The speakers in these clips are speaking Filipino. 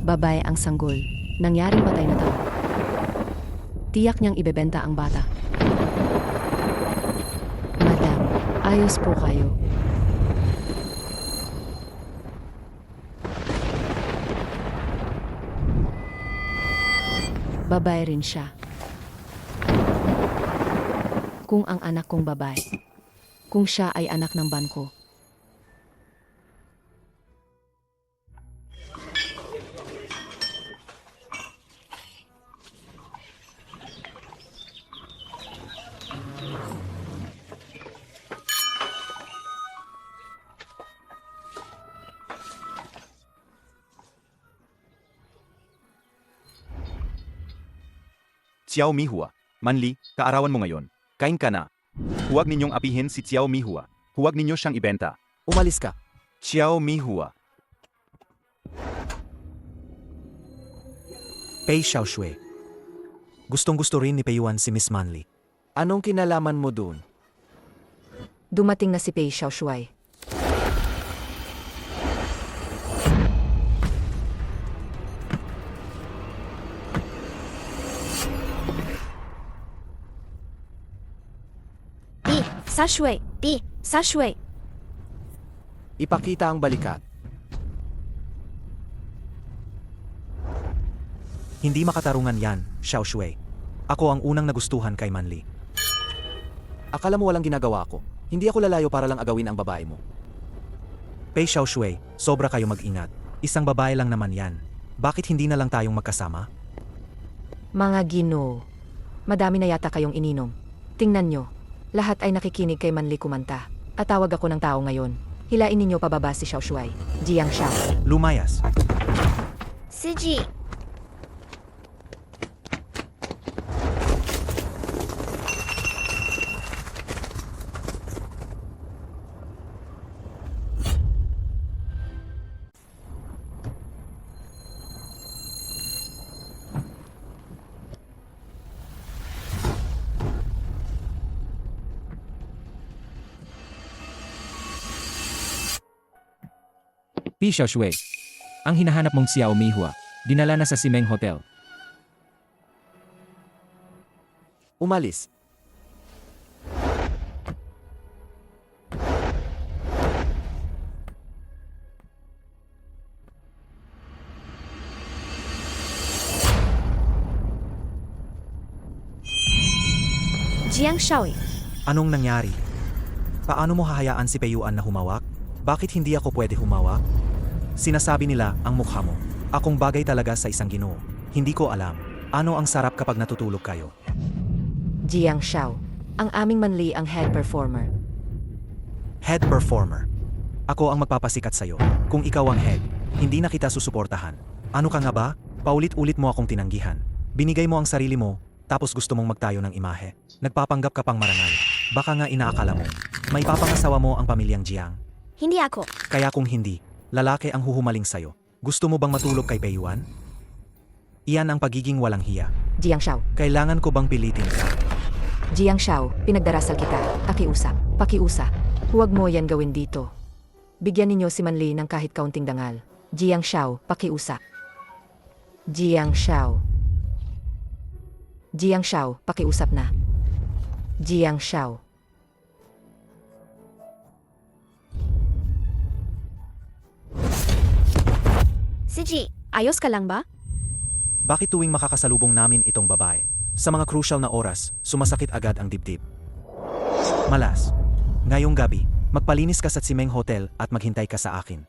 Babae ang sanggol. Nangyaring patay na tao. Tiyak niyang ibebenta ang bata. Madam, ayos po kayo. Babae rin siya. Kung ang anak kong babae. Kung siya ay anak ng bangko. Xiao Mihua, Manli, kaarawan mo ngayon. Kain ka na. Huwag ninyong apihin si Xiao Mihua. Huwag ninyo siyang ibenta. Umalis ka. Xiao Mihua. Pei Xiaoshui. Gustong-gusto rin ni Peiyuan si Miss Manli. Anong kinalaman mo dun? Dumating na si Pei Xiaoshui. Bi, Sashui. Ipakita ang balikat. Hindi makatarungan yan, Xiaoshui. Ako ang unang nagustuhan kay Manli. Akala mo walang ginagawa ko. Hindi ako lalayo para lang agawin ang babae mo. Pei Xiaoshui, sobra kayo mag-ingat. Isang babae lang naman yan. Bakit hindi na lang tayong magkasama? Mga Ginoo. Madami na yata kayong ininom. Tingnan nyo. Lahat ay nakikinig kay Manli kumanta. At tawag ako ng tao ngayon. Hilain ninyo pababa si Xiaoshui. Jiang Xiao. Lumayas. Siji. Pi Xiaoshui. Ang hinahanap mong Xiao Mihua, dinala na sa Simeng Hotel. Umalis. Jiang Shaoy. Anong nangyari? Paano mo hahayaan si Peiyuan na humawak? Bakit hindi ako pwede humawak? Sinasabi nila ang mukha mo. Akong bagay talaga sa isang Ginoo. Hindi ko alam. Ano ang sarap kapag natutulog kayo? Jiang Xiao. Ang aming Manli ang head performer. Head performer. Ako ang magpapasikat sa'yo. Kung ikaw ang head, hindi na kita susuportahan. Ano ka nga ba? Paulit-ulit mo akong tinanggihan. Binigay mo ang sarili mo, tapos gusto mong magtayo ng imahe. Nagpapanggap ka pang marangal. Baka nga inaakala mo, may papangasawa mo ang pamilyang Jiang. Hindi ako. Kaya kung hindi, lalaki ang huhumaling sa'yo. Gusto mo bang matulog kay Peiyuan? Iyan ang pagiging walang hiya. Jiang Xiao. Kailangan ko bang pilitin ka? Jiang Xiao, pinagdarasal kita. Pakiusap. Pakiusap. Huwag mo yan gawin dito. Bigyan ninyo si Manli ng kahit kaunting dangal. Jiang Xiao, pakiusap. Jiang Xiao. Jiang Xiao, pakiusap na. Jiang Xiao. Siji, ayos ka lang ba? Bakit tuwing makakasalubong namin itong babae? Sa mga crucial na oras, sumasakit agad ang dibdib. Malas. Ngayong gabi, magpalinis ka sa Simeng Hotel at maghintay ka sa akin.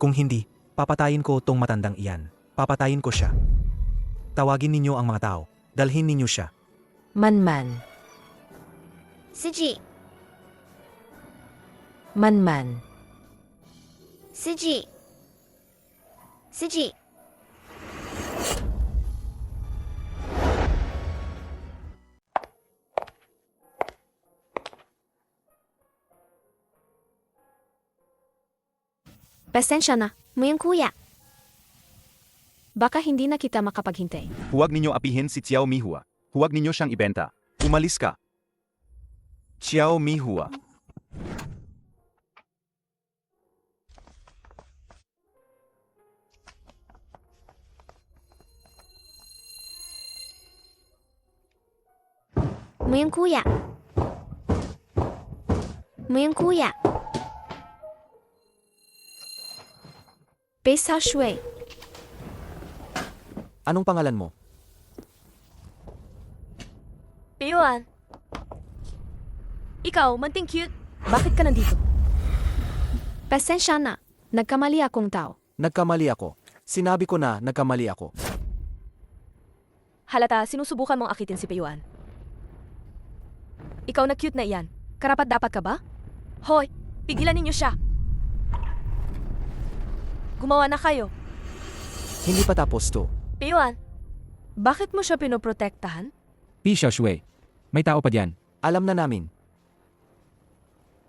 Kung hindi, papatayin ko tong matandang iyan. Papatayin ko siya. Tawagin ninyo ang mga tao. Dalhin ninyo siya. Manman. Siji, Manman. Siji. Siji. Pasensya na, muyang kuya. Baka hindi na kita makapaghintay. Huwag ninyo apihin si Xiao Mihua. Huwag ninyo siyang ibenta. Umalis ka. Xiao Mihua. mo yung kuya. Mo yung kuya. Bei Xiao Shui. Anong pangalan mo? Piyuan. Ikaw, manting cute. Bakit ka nandito? Pasensya na. Nagkamali akong tao. Nagkamali ako. Sinabi ko na nagkamali ako. Halata, sinusubukan mong akitin si Piyuan. Ikaw na cute na iyan. Karapat dapat ka ba? Hoy, pigilan ninyo siya. Gumawa na kayo. Hindi pa tapos to. Piyuan, bakit mo siya pinoprotektahan? Pi Xiaoshui. May tao pa diyan. Alam na namin.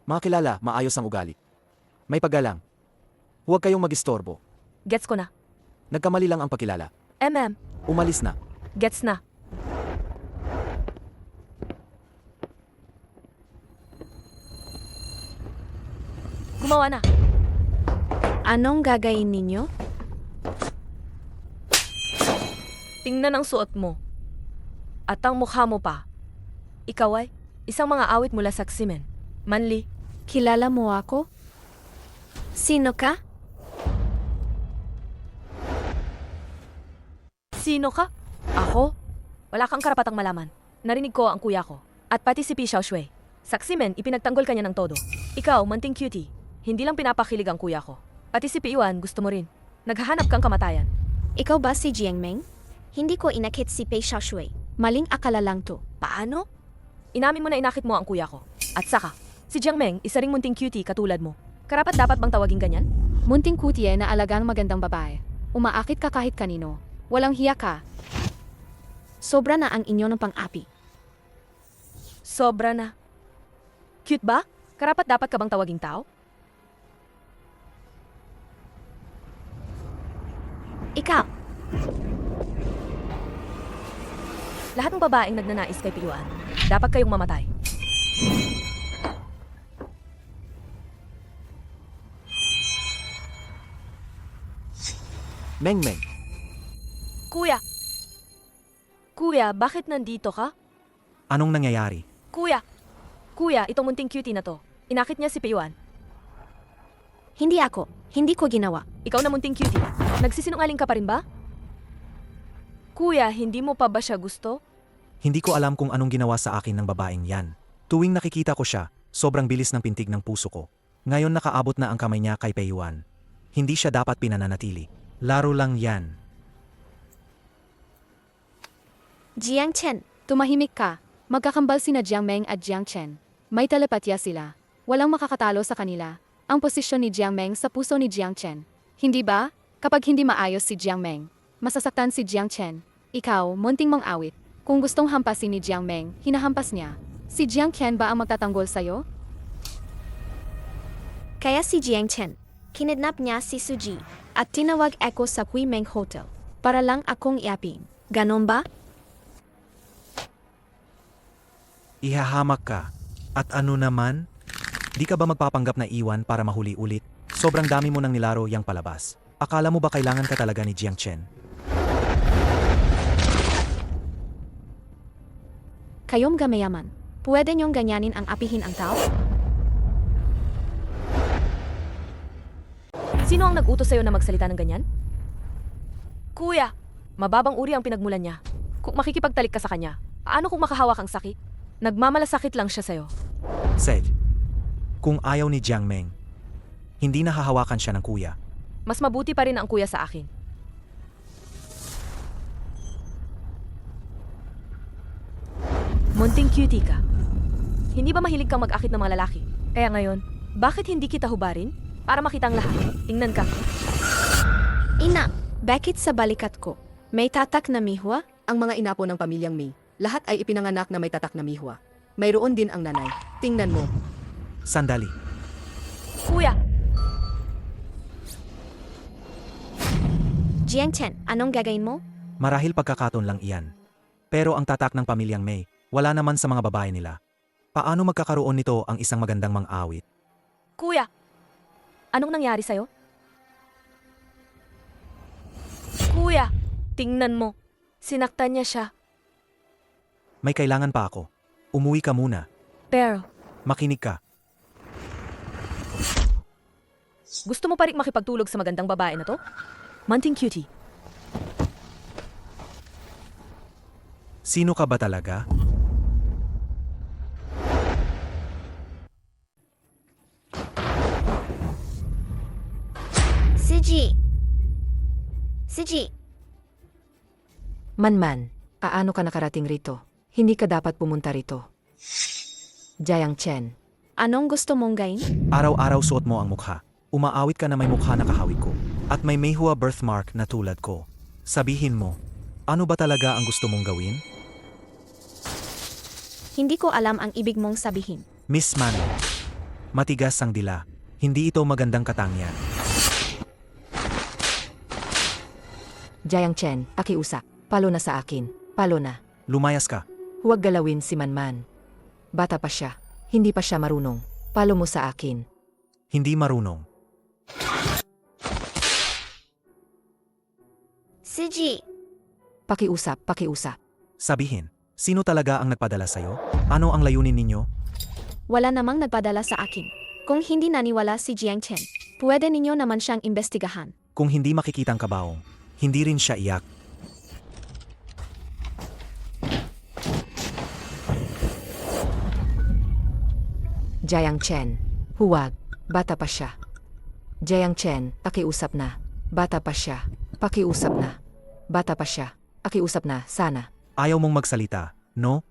Mga kilala, maayos ang ugali. May paggalang. Huwag kayong mag-istorbo. Gets ko na. Nagkamali lang ang pakilala. Umalis na. Gets na. Gumawa na. Anong gagawin ninyo? Tingnan ang suot mo. At ang mukha mo pa. Ikaw ay isang mga awit mula sa Ximen. Manli, Kilala mo ako? Sino ka? sino ka? Ako? Wala kang karapatang malaman. Narinig ko ang kuya ko. At pati si Pi Xiaoshui. Sa Ximen, ipinagtanggol kanya ng todo. Ikaw, manting cutie. Hindi lang pinapakilig ang kuya ko. Pati si Piyuan, gusto mo rin. Naghahanap kang kamatayan. Ikaw ba si Jiangmeng? Hindi ko inakit si Bei Xiaoshui. Maling akala lang to. Paano? Inamin mo na inakit mo ang kuya ko. At saka, si Jiangmeng, isa ring munting cutie katulad mo. Karapat dapat bang tawagin ganyan? Munting kutye na alagang magandang babae. Umaakit ka kahit kanino. Walang hiya ka. Sobra na ang inyo ng pang-api. Sobra na. Cute ba? Karapat dapat ka bang tawaging tao? Ikaw, Lahat ng babaeng nagnanais kay Piyuan, dapat kayong mamatay. Meng. Kuya! Kuya, bakit nandito ka? Anong nangyayari? Kuya! Kuya, itong munting cutie na to. Inakit niya si Piyuan. hindi ako. Hindi ko ginawa. Ikaw na munting cutie. Nagsisinungaling ka pa rin ba? Kuya, hindi mo pa ba siya gusto? Hindi ko alam kung anong ginawa sa akin ng babaeng yan. Tuwing nakikita ko siya, sobrang bilis ng pintig ng puso ko. Ngayon nakaabot na ang kamay niya kay Peiyuan. Hindi siya dapat pinananatili. Laro lang yan. Jiang Chen, Tumahimik ka. Magkakambal sina Jiang Meng at Jiang Chen. May telepatya sila. Walang makakatalo sa kanila. Ang posisyon ni Jiang Meng sa puso ni Jiang Chen. Hindi ba? Kapag hindi maayos si Jiang Meng, masasaktan si Jiang Chen. Ikaw, munting mong awit. Kung gustong hampasin ni Jiang Meng, hinahampas niya. Si Jiang Chen ba ang magtatanggol sa'yo? kaya si Jiang Chen. Kinidnap niya si Suji at tinawag ako sa Huimeng Hotel para lang akong iapin. Ganon ba? Ihahamak ka. At ano naman? Di ka ba magpapanggap na iwan para mahuli ulit? Sobrang dami mo nang nilaro yang palabas. Akala mo ba kailangan ka talaga ni Jiang Chen? Kayong gamayaman. Pwede niyong ganyanin ang apihin ang tao? Sino ang nag-utos sa'yo na magsalita ng ganyan? Kuya, mababang uri ang pinagmulan niya. Kung makikipagtalik ka sa kanya, paano kung makahawak ang sakit? Nagmamalasakit lang siya sa'yo. Said, kung ayaw ni Jiang Meng, hindi nahahawakan siya ng kuya. Mas mabuti pa rin ang kuya sa akin. Munting cutie ka. Hindi ba mahilig kang mag-akit ng mga lalaki? Kaya ngayon, bakit hindi kita hubarin? Para makita ang lahat. Tingnan ka. Ina, bakit sa balikat ko? May tatak na mihwa? Ang mga inapo ng pamilyang Mei, lahat ay ipinanganak na may tatak na mihwa. Mayroon din ang nanay. Tingnan mo. Sandali. Kuya, Jiang Chen, anong gagawin mo? Marahil pagkakataon lang iyan. Pero ang tatak ng pamilyang Mei, wala naman sa mga babae nila. Paano magkakaroon nito ang isang magandang mang-awit? kuya. Anong nangyari sa'yo? Kuya, tingnan mo. Sinaktan niya siya. May kailangan pa ako. Umuwi ka muna. Pero, Makinig ka. gusto mo pa rin makipagtulog sa magandang babae na to? Manting cutie. Sino ka ba talaga? Suji! Suji! Manman, paano ka nakarating rito? Hindi ka dapat pumunta rito. Jiang Chen, Anong gusto mong gawin? Araw-araw suot mo ang mukha. Umaawit ka na may mukha na kahawig ko. At may Meihua birthmark na tulad ko. Sabihin mo, ano ba talaga ang gusto mong gawin? Hindi ko alam ang ibig mong sabihin. Miss Man, matigas ang dila. Hindi ito magandang katangian. Jiang Chen, pakiusap. Palo na sa akin. Palo na. Lumayas ka. Huwag galawin si Manman. Bata pa siya. Hindi pa siya marunong. Palo mo sa akin. Hindi marunong. Suji! Pakiusap, pakiusap. Sabihin, sino talaga ang nagpadala sa'yo? Ano ang layunin ninyo? Wala namang nagpadala sa akin. Kung hindi naniwala si Jiang Chen, pwede ninyo naman siyang imbestigahan. Kung hindi makikitang kabaong, hindi rin siya iyak. Jiang Chen, huwag. Bata pa siya. Jiang Chen, pakiusap na. Bata pa siya. Pakiusap na. Bata pa siya. Pakiusap na, sana. Ayaw mong magsalita, no?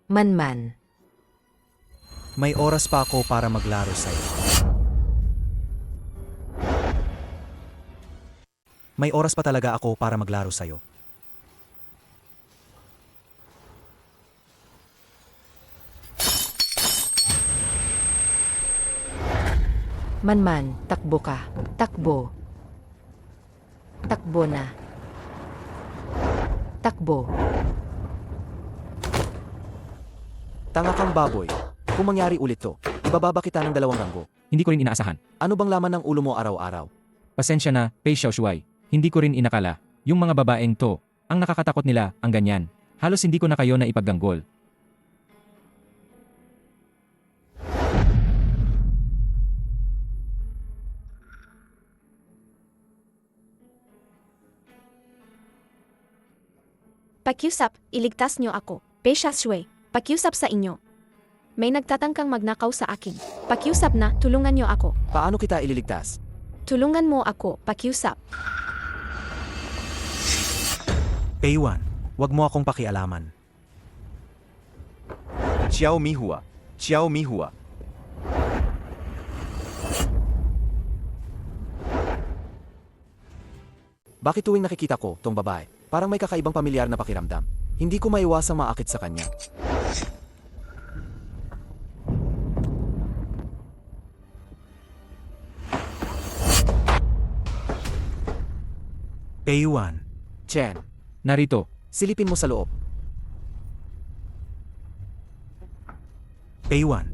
Manman, May oras pa ako para maglaro sa'yo. May oras pa talaga ako para maglaro sa'yo. Manman, takbo ka. Takbo. Takbo na. Takbo. Tanga kang baboy. Kung mangyari ulit to, ibababa kita ng 2 ranggo. Hindi ko rin inaasahan. Ano bang laman ng ulo mo araw-araw? Pasensya na, Pei Xiaoshuai. Hindi ko rin inakala. Yung mga babaeng to, ang nakakatakot nila, ang ganyan. Halos hindi ko na kayo na ipagganggol. Pakiusap, iligtas niyo ako. Pesha Shui, pakiusap sa inyo. May nagtatangkang magnakaw sa akin. Pakiusap na, tulungan niyo ako. Paano kita ililigtas? Tulungan mo ako, pakiusap. Peiwan, wag mo akong pakialaman. Xiao Mihua. Xiao Mihua. Bakit tuwing nakikita ko tong babae, parang may kakaibang pamilyar na pakiramdam. Hindi ko maiwasang maakit sa kanya. Peiwan, Chen, Narito, silipin mo sa loob. Peiwan,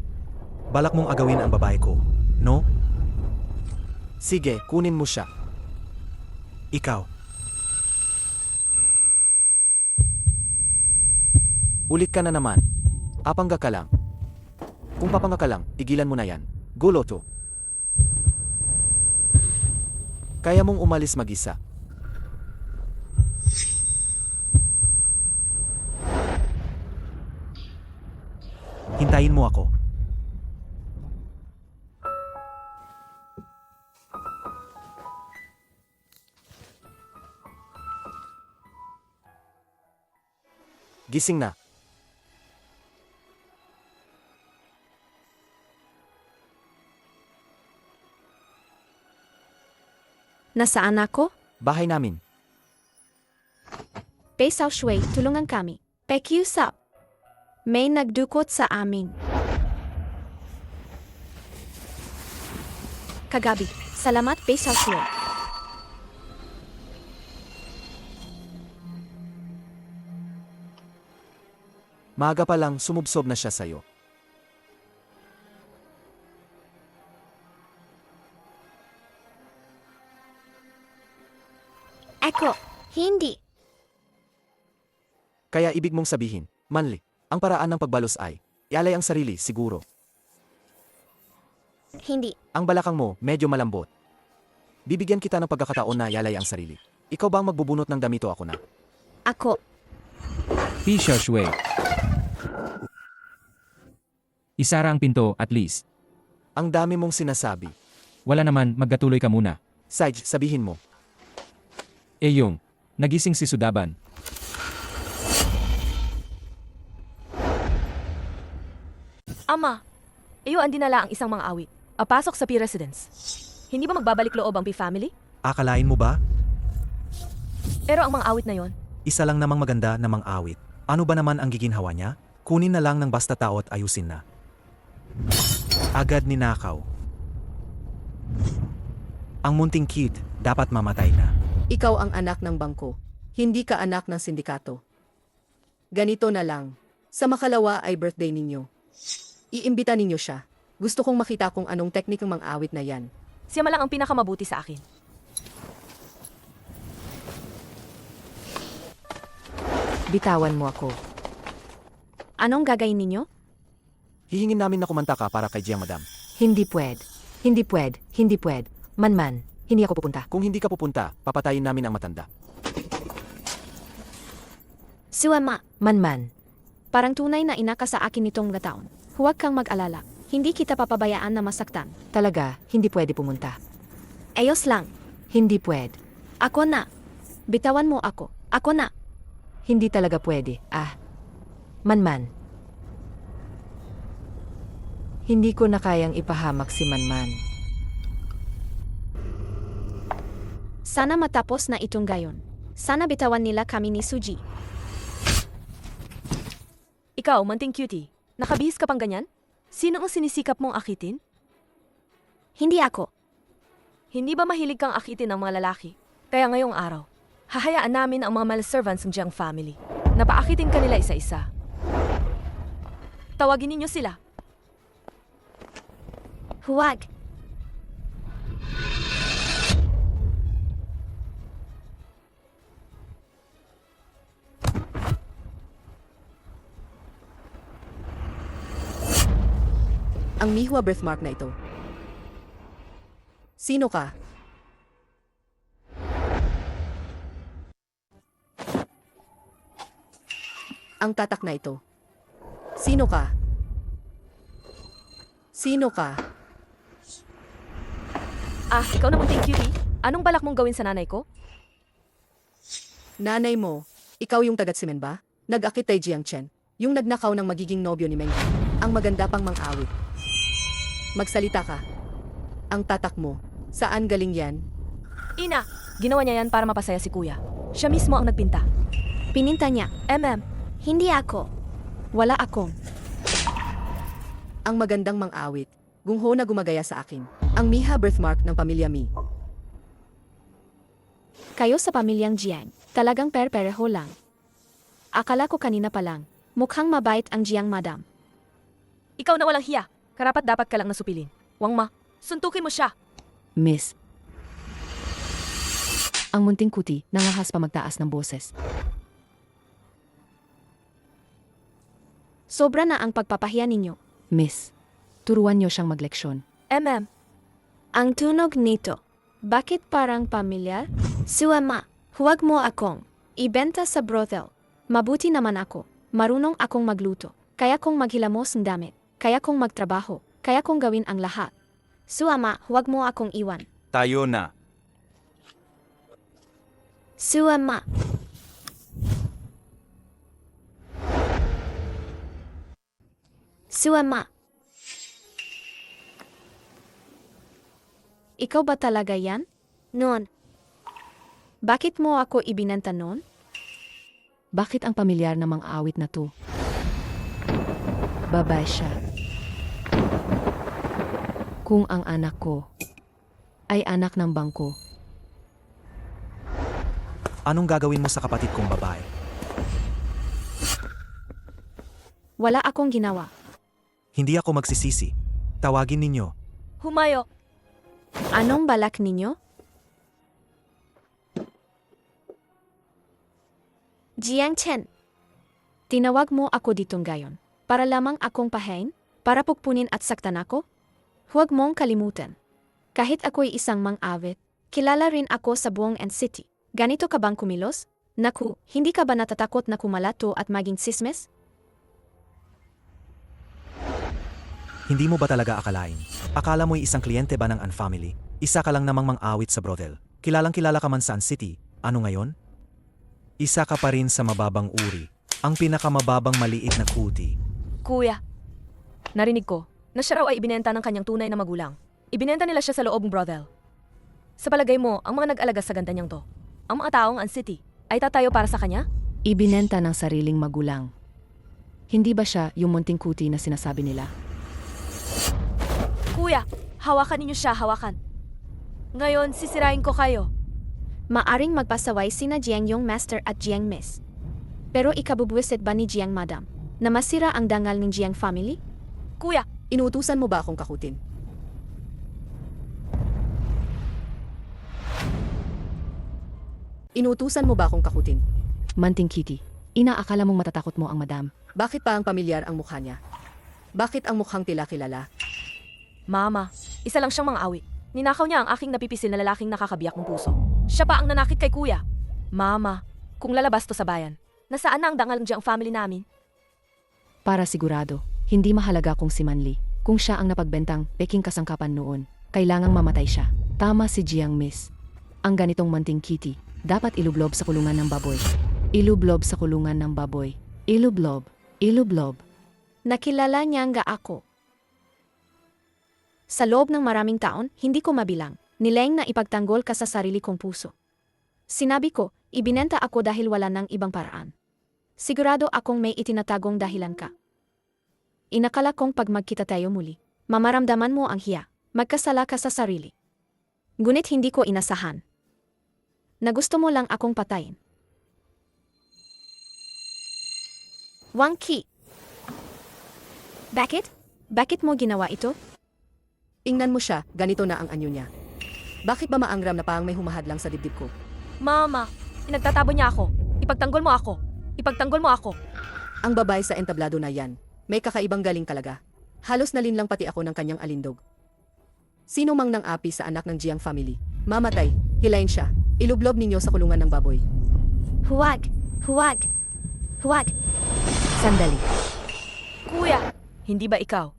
balak mong agawin ang babae ko, no? Sige, kunin mo siya. Ikaw. Ulit ka na naman. Apangga ka lang. Kung papanga ka lang, tigilan mo na yan. Gulo to. Kaya mong umalis mag-isa. Hintayin mo ako. Gising na. Nasaan ako? Bahay namin. Pesha Shui, tulungan kami. Pakiusap. May nagdukot sa amin. Kagabi, salamat Pesha Shui. Maaga pa lang, sumubsob na siya sa'yo. Ako, hindi. Kaya ibig mong sabihin, manli. Ang paraan ng pagbalos ay, ialay ang sarili, siguro. Hindi. Ang balakang mo, medyo malambot. Bibigyan kita ng pagkakataon na ialay ang sarili. Ikaw ba ang magbubunot ng damit o ako na? Ako. Pi Xiaoshui. Isara ang pinto, at least. Ang dami mong sinasabi. Wala naman, magkatuloy ka muna. Sage, sabihin mo. Yung, nagising si Sudaban. Ama, iyo ang dinala ang isang mga awit. Apasok sa P Residence. Hindi ba magbabalik loob ang P family? Akalain mo ba? Pero ang mga awit na yon, Isa lang namang maganda na mang-awit. Ano ba naman ang giginhawa niya? Kunin na lang ng basta tao at ayusin na. Agad ninakaw. Ang munting kid, dapat mamatay na. Ikaw ang anak ng bangko. Hindi ka anak ng sindikato. Ganito na lang. Sa makalawa ay birthday ninyo. Iimbita ninyo siya. Gusto kong makita kung anong teknik ng mang-awit na yan. siya malang ang pinakamabuti sa akin. Bitawan mo ako. Anong gagawin ninyo? Hihingin namin na kumanta ka para kay Jiang Madam. Hindi pwed. Hindi pwed. Hindi pwed. Man, hindi ako pupunta. Kung hindi ka pupunta, papatayin namin ang matanda. Suama. Man. Parang tunay na ina ka sa akin nitong mga taon. Huwag kang mag-alala. Hindi kita papabayaan na masaktan. Talaga, hindi pwede pumunta. Ayos lang. Hindi pwed. Ako na. Bitawan mo ako. Ako na. Hindi talaga pwede. Man. Hindi ko na kayang ipahamak si Man. Sana matapos na itong gayon. Sana bitawan nila kami ni Suji. Ikaw, manting cutie, nakabihis ka pang ganyan? Sino ang sinisikap mong akitin? Hindi ako. Hindi ba mahilig kang akitin ng mga lalaki? Kaya ngayong araw, hahayaan namin ang mga servants ng Jiang family. Napaakitin ka nila isa-isa. Tawagin ninyo sila. Huwag. Ang Mihua birthmark na ito. Sino ka? Ang tatak na ito. Sino ka? Sino ka? Ikaw na munting cutie. Anong balak mong gawin sa nanay ko? Nanay mo, ikaw yung tagat-simen ba? Nag-akit kay Jiang Chen, yung nagnakaw ng magiging nobyo ni Meng. Ang maganda pang mang-awit. Magsalita ka. Ang tatak mo, saan galing yan? Ina, ginawa niya yan para mapasaya si kuya. Siya mismo ang nagpinta. Pininta niya. Hindi ako. Wala akong. Ang magandang mang-awit, gungho na gumagaya sa akin. Ang Miha birthmark ng pamilya Mi. Kayo sa pamilyang Jiang, talagang per-pereho lang. Akala ko kanina pa lang, mukhang mabait ang Jiang Madam. Ikaw na walang hiya. Karapat dapat ka lang nasupilin. Wangma, suntukin mo siya. Miss. Ang munting kuti, nangahas pa magtaas ng boses. Sobra na ang pagpapahiya ninyo. Miss, turuan niyo siyang magleksyon. Ang tunog nito. Bakit parang pamilyar? Suama, huwag mo akong ibenta sa brothel. Mabuti naman ako. Marunong akong magluto. Kaya kong maghilamos ng damit. Kaya kong magtrabaho. Kaya kong gawin ang lahat. Suama, huwag mo akong iwan. Tayo na. Suama. Suama. Ikaw ba talaga yan? Noon. Bakit mo ako ibinenta noon? Bakit ang pamilyar na mang-awit na to? Babae siya. Kung ang anak ko ay anak ng bangko, Anong gagawin mo sa kapatid kong babae? Wala akong ginawa. Hindi ako magsisisi. Tawagin ninyo. Humayo. Anong balak ninyo? Jiang Chen. Tinawag mo ako ditong gayon. Para lamang akong pahain? Para pukpunin at saktan ako? Huwag mong kalimutan. Kahit ako'y isang mang-awit, kilala rin ako sa buong NCT. Ganito ka bang kumilos? Naku, hindi ka ba natatakot na kumalato at maging sismes? Hindi mo ba talaga akalain? Akala mo'y isang kliyente ba ng Unfamily? Isa ka lang namang mang-awit sa brothel. Kilalang kilala ka man sa City. Ano ngayon? Isa ka pa rin sa mababang uri. Ang pinakamababang maliit na kuti. Kuya, narinig ko na siya raw ay ibinenta ng kanyang tunay na magulang. Ibinenta nila siya sa loob ng brothel. Sa palagay mo, ang mga nag-alaga sa ganda niyang to, ang mga taong City, ay tatayo para sa kanya? Ibinenta ng sariling magulang. Hindi ba siya yung munting kuti na sinasabi nila? Kuya, hawakan ninyo siya, hawakan. Ngayon, sisirain ko kayo. Maaring magpasaway sina Jiang Yong Master at Jiang Miss. Pero ikabubuwisit ba ni Jiang Madam na masira ang dangal ng Jiang family? Kuya, Inuutusan mo ba akong kakutin? Inuutusan mo ba akong kakutin? Manting Kitty, inaakala mong matatakot mo ang madam. Bakit pa ang pamilyar ang mukha niya? Bakit ang mukhang tila kilala? Mama, isa lang siyang mang-awit. Ninakaw niya ang aking napipisil na lalaking nakakabiyak ng puso. Siya pa ang nanakit kay kuya. Mama, kung lalabas to sa bayan, nasaan na ang dangal ng family namin? Para sigurado, hindi mahalaga kung si Manli. Kung siya ang napagbentang peking kasangkapan noon, kailangang mamatay siya. Tama si Jiang Miss. Ang ganitong Manting Kitty, dapat ilublob sa kulungan ng baboy. Ilublob sa kulungan ng baboy. Ilublob. Ilublob. Nakilala niya nga ako. Sa loob ng maraming taon, hindi ko mabilang. Nileng na ipagtanggol ka sa sarili kong puso. Sinabi ko, ibinenta ako dahil wala nang ibang paraan. Sigurado akong may itinatagong dahilan ka. Inakala kong pag magkita tayo muli, mamaramdaman mo ang hiya, magkasala ka sa sarili. Ngunit hindi ko inasahan na gusto mo lang akong patayin. Wang Qi. Bakit? Bakit mo ginawa ito? Ingnan mo siya, ganito na ang anyo niya. Bakit ba maangram na parang may humahadlang sa dibdib ko? Mama, pinagtatabo niya ako. Ipagtanggol mo ako. Ipagtanggol mo ako. Ang babae sa entablado na yan, may kakaibang galing talaga. Halos nalinlang pati ako ng kanyang alindog. Sino mang nang api sa anak ng Jiang family, mamatay, hilayin siya, ilublob ninyo sa kulungan ng baboy. Huwag! Huwag! Huwag! Sandali. Kuya, hindi ba ikaw?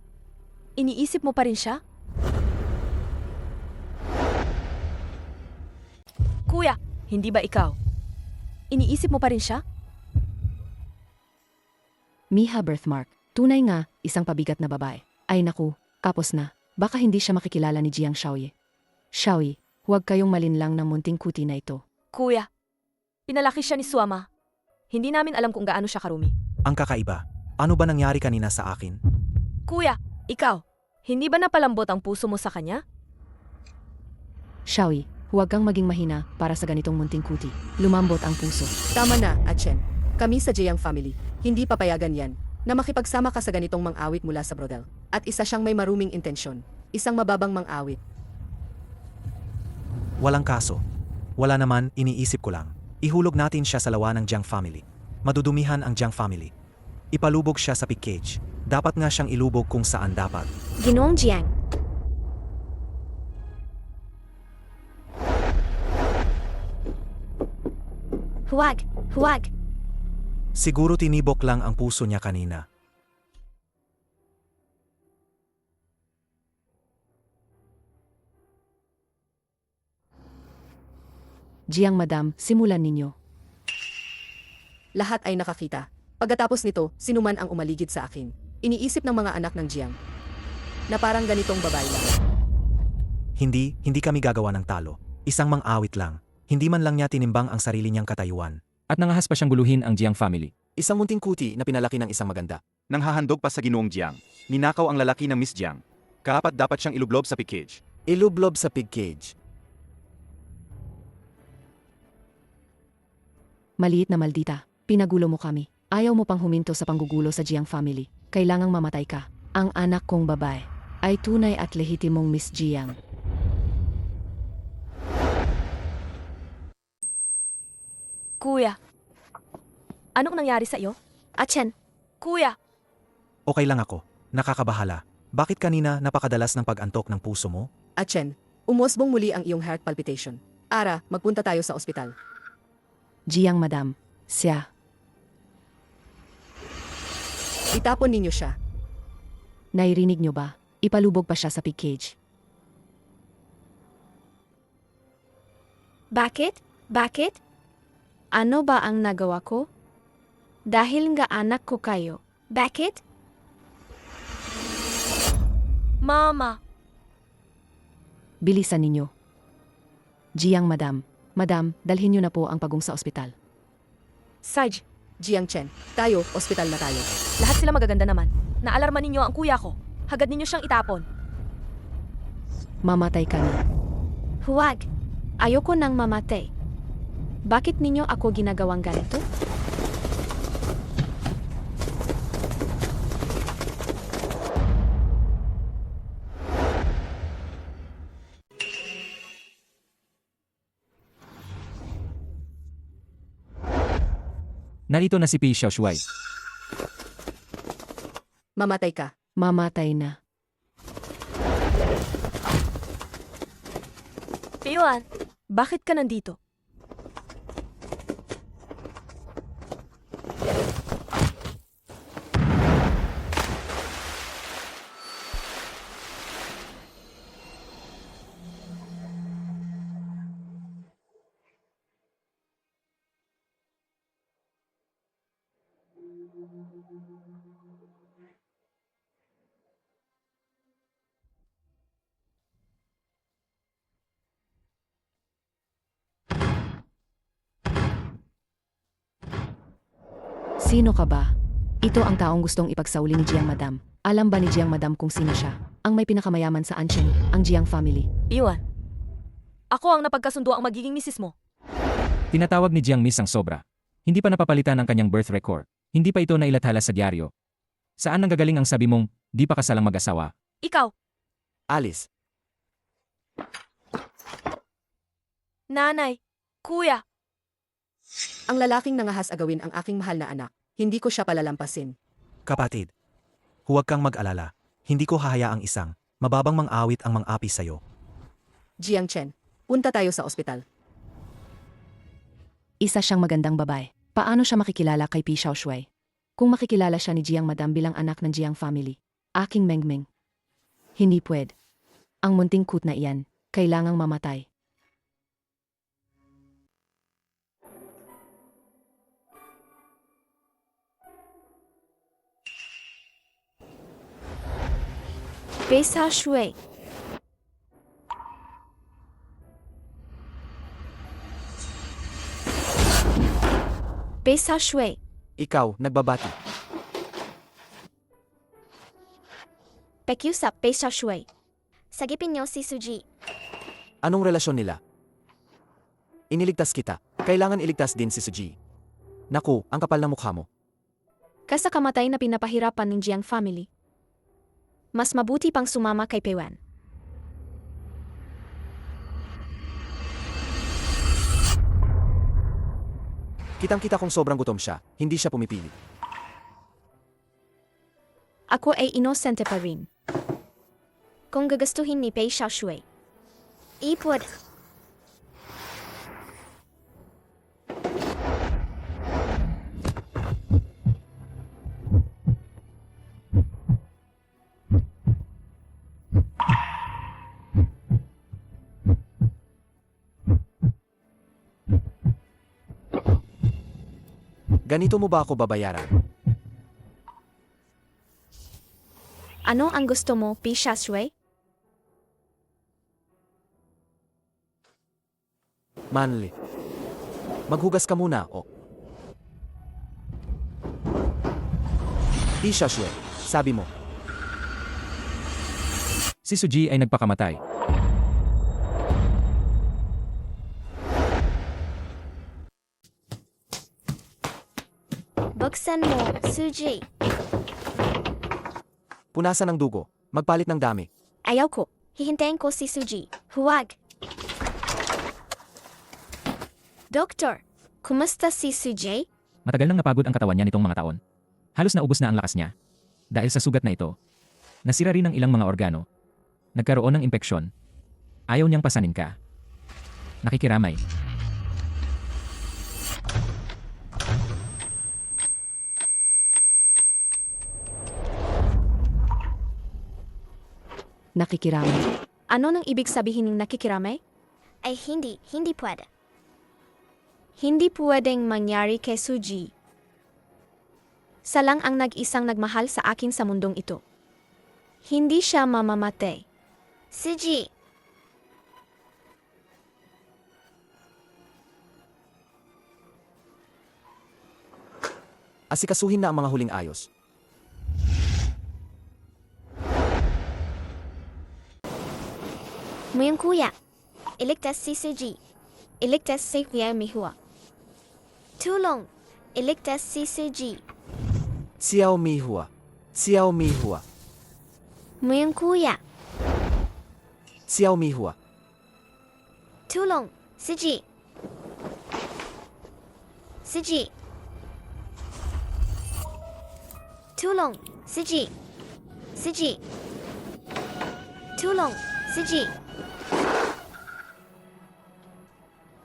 Iniisip mo pa rin siya? Kuya, hindi ba ikaw? Iniisip mo pa rin siya? Miha birthmark. Tunay nga, isang pabigat na babae. Ay naku, kapos na. Baka hindi siya makikilala ni Jiang Shaoye. Shaoye, huwag kayong malinlang ng munting kuti na ito. Kuya, pinalaki siya ni Suama. Hindi namin alam kung gaano siya karumi. Ang kakaiba. Ano ba nangyari kanina sa akin? Kuya, ikaw, hindi ba napalambot ang puso mo sa kanya? Shaoye, huwag kang maging mahina para sa ganitong munting kuti. Lumambot ang puso. Tama na, Atchen. Kami sa Jiang family, hindi papayagan yan na makipagsama ka sa ganitong mang-awit mula sa brodel. At isa siyang may maruming intensyon. Isang mababang mang-awit. Walang kaso. Wala naman, iniisip ko lang. Ihulog natin siya sa lawa ng Jiang family. Madudumihan ang Jiang family. Ipalubog siya sa pig cage. Dapat nga siyang ilubog kung saan dapat. Ginoong Jiang. Huwag! Huwag! Siguro tinibok lang ang puso niya kanina. Jiang madam, simulan ninyo. Lahat ay nakakita. Pagkatapos nito, sinuman ang umaligid sa akin. Iniisip ng mga anak ng Jiang na parang ganitong babae lang. Hindi kami gagawa ng talo. Isang mang-awit lang. Hindi man lang niya tinimbang ang sarili niyang katayuan. At nangahas pa siyang guluhin ang Jiang family. Isang munting kuti na pinalaki ng isang maganda. Nang hahandog pa sa Ginoong Jiang, ninakaw ang lalaki ng Miss Jiang. Kaapat dapat siyang ilublob sa pig cage. Ilublob sa pig cage. Maliit na maldita, pinagulo mo kami. Ayaw mo pang huminto sa panggugulo sa Jiang family. Kailangang mamatay ka. Ang anak kong babae ay tunay at lehitimong Miss Jiang. Kuya, anong nangyari sa iyo? Chen, Kuya, Okay lang ako. Nakakabahala. Bakit kanina napakadalas ng pag-antok ng puso mo? Chen, umusbong muli ang iyong heart palpitation. Ara, magpunta tayo sa ospital. Jiang madam, siya. Itapon ninyo siya. Nairinig nyo ba? Ipalubog pa siya sa pig cage. bakit? Bakit? Ano ba ang nagawa ko? Dahil nga anak ko kayo. Bakit? Mama. Bilisan ninyo. Jiang madam, madam, dalhin nyo na po ang pagong sa ospital. Sarge, Jiang Chen, tayo, ospital na tayo. lahat sila magaganda naman. Naalarma ninyo ang kuya ko. Hagad ninyo siyang itapon. Mamatay ka na. Huwag. Ayoko nang mamatay. Bakit ninyo ako ginagawang ganito? Narito na si Pi Xiaoshuai. Mamatay ka. Mamatay na. Yuan, bakit ka nandito? Sino ka ba? Ito ang taong gustong ipagsauli ni Jiang Madam. Alam ba ni Jiang Madam kung sino siya? Ang may pinakamayaman sa Anchen, ang Jiang family. Yuan, ako ang napagkasundo ang magiging misis mo. Tinatawag ni Jiang Miss ang sobra. Hindi pa napapalitan ang kanyang birth record. Hindi pa ito nailathala sa dyaryo. Saan nanggagaling ang sabi mong, di pa kasalang mag-asawa? Ikaw, Alice, nanay, kuya. Ang lalaking nangahas agawin ang aking mahal na anak. Hindi ko siya palalampasin. kapatid. Huwag kang mag-alala. Hindi ko hahayaang isang mababang mang-awit ang mang-api sa'yo. Jiang Chen, punta tayo sa ospital. Isa siyang magandang babae. Paano siya makikilala kay Pi Xiaoshuai? Kung makikilala siya ni Jiang Madam bilang anak ng Jiang family. Aking Mengmeng. Hindi pwede. Ang munting kut na iyan, kailangang mamatay. Besa Shui. Besa Shui. Ikaw, nagbabati. Pakiusap, Besa Shui. Sagipin niyo si Suji. Anong relasyon nila? Iniligtas kita. Kailangan iligtas din si Suji. Naku, ang kapal ng mukha mo. Kasa kamatay na pinapahirapan ng Jiang family. Mas mabuti pang sumama kay Pewan. Kitang-kita kong sobrang gutom siya. Hindi siya pumipili. Ako ay inosente pa rin. Kung gagastuhin ni Pei Xiaoshui. Ipod. Ganito mo ba ako babayaran? Ano ang gusto mo, Pei Xiaoshui? Manli. Maghugas ka muna, o. Pi Xiaoshui, sabi mo. Si Suji ay nagpakamatay. Buksan mo, Suji. Punasan ng dugo. Magpalit ng dami. Ayaw ko. Hihintayin ko si Suji. Huwag. Doktor, kumusta si Suji? Matagal nang napagod ang katawan niya nitong mga taon. Halos naubos na ang lakas niya. Dahil sa sugat na ito, nasira rin ang ilang mga organo. Nagkaroon ng impeksyon. Ayaw niyang pasanin ka. Nakikiramay. Nakikiramay. Ano nang ibig sabihin ng nakikiramay? Ay hindi pwede. Hindi pwedeng mangyari kay Suji. Salang ang nag-isang nagmahal sa akin sa mundong ito. Hindi siya mamamatay. Suji, Asikasuhin na ang mga huling ayos. muyang kuya. Iligtas si Suji. Iligtas si Kuya Mihua. Tulong. Iligtas si Suji. Xiao Mihua. Xiao Mihua. Muyang kuya. Xiao Mihua. Tulong. Suji. Suji. Tulong. Suji. Suji. Tulong. Suji.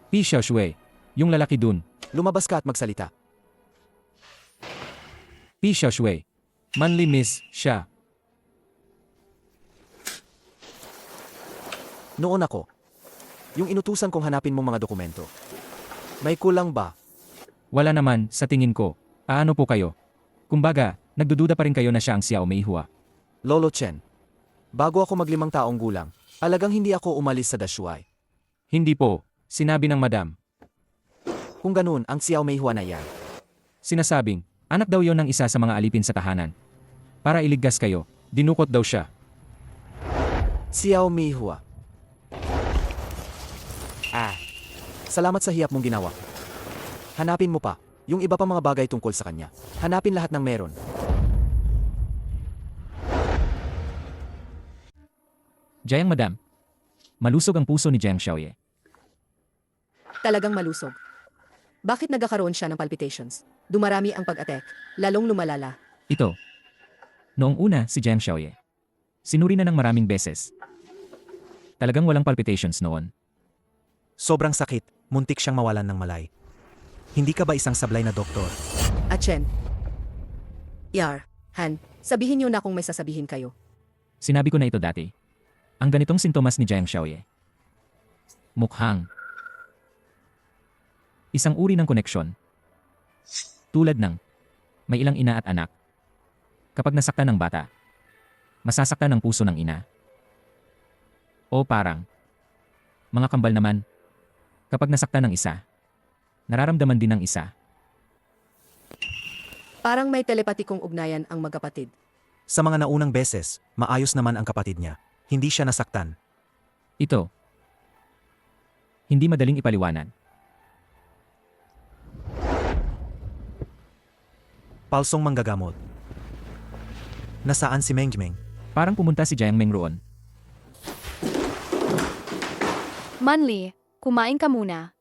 Pi Xiaoshui, yung lalaki dun. Lumabas ka at magsalita. Pi Xiaoshui, manly miss siya. Noon ako. Yung inutusan kong hanapin mong mga dokumento. May kulang ba? Wala naman, sa tingin ko. Paano po kayo? Kumbaga, nagdududa pa rin kayo na siya ang Xiao Meihua. Lolo Chen. Bago ako mag-5 taong gulang, alagang hindi ako umalis sa Dashuai. Hindi po, sinabi ng madam. Kung ganun, ang Xiao Meihua na yan. Sinasabing, anak daw yon ng isa sa mga alipin sa tahanan. Para iligtas kayo, dinukot daw siya. Xiao Meihua. Salamat sa hiyap mong ginawa. Hanapin mo pa, yung iba pa mga bagay tungkol sa kanya. Hanapin lahat ng meron. Jayang madam, malusog ang puso ni Jiang Xiaoye. Talagang malusog. Bakit nagkakaroon siya ng palpitations? Dumarami ang pag-attack, lalong lumalala. Ito. Noong una, si Jiang Xiaoye. Sinuri na ng maraming beses. Talagang walang palpitations noon. Sobrang sakit, muntik siyang mawalan ng malay. Hindi ka ba isang sablay na doktor? At Chen. Yar, Han, sabihin niyo na kung may sasabihin kayo. Sinabi ko na ito dati. Ang ganitong sintomas ni Jiang Xiaoye. Mukhang isang uri ng koneksyon. Tulad ng may ilang ina at anak. Kapag nasaktan ng bata, masasaktan ang puso ng ina. O parang mga kambal naman. Kapag nasaktan ng isa, nararamdaman din ng isa. Parang may telepatikong ugnayan ang magkapatid. Sa mga naunang beses, maayos naman ang kapatid niya. Hindi siya nasaktan. Ito. Hindi madaling ipaliwanag. Palsong manggagamot. Nasaan si Mengjmeng? Parang pumunta si Jiang Meng roon. Manli, kumain ka muna.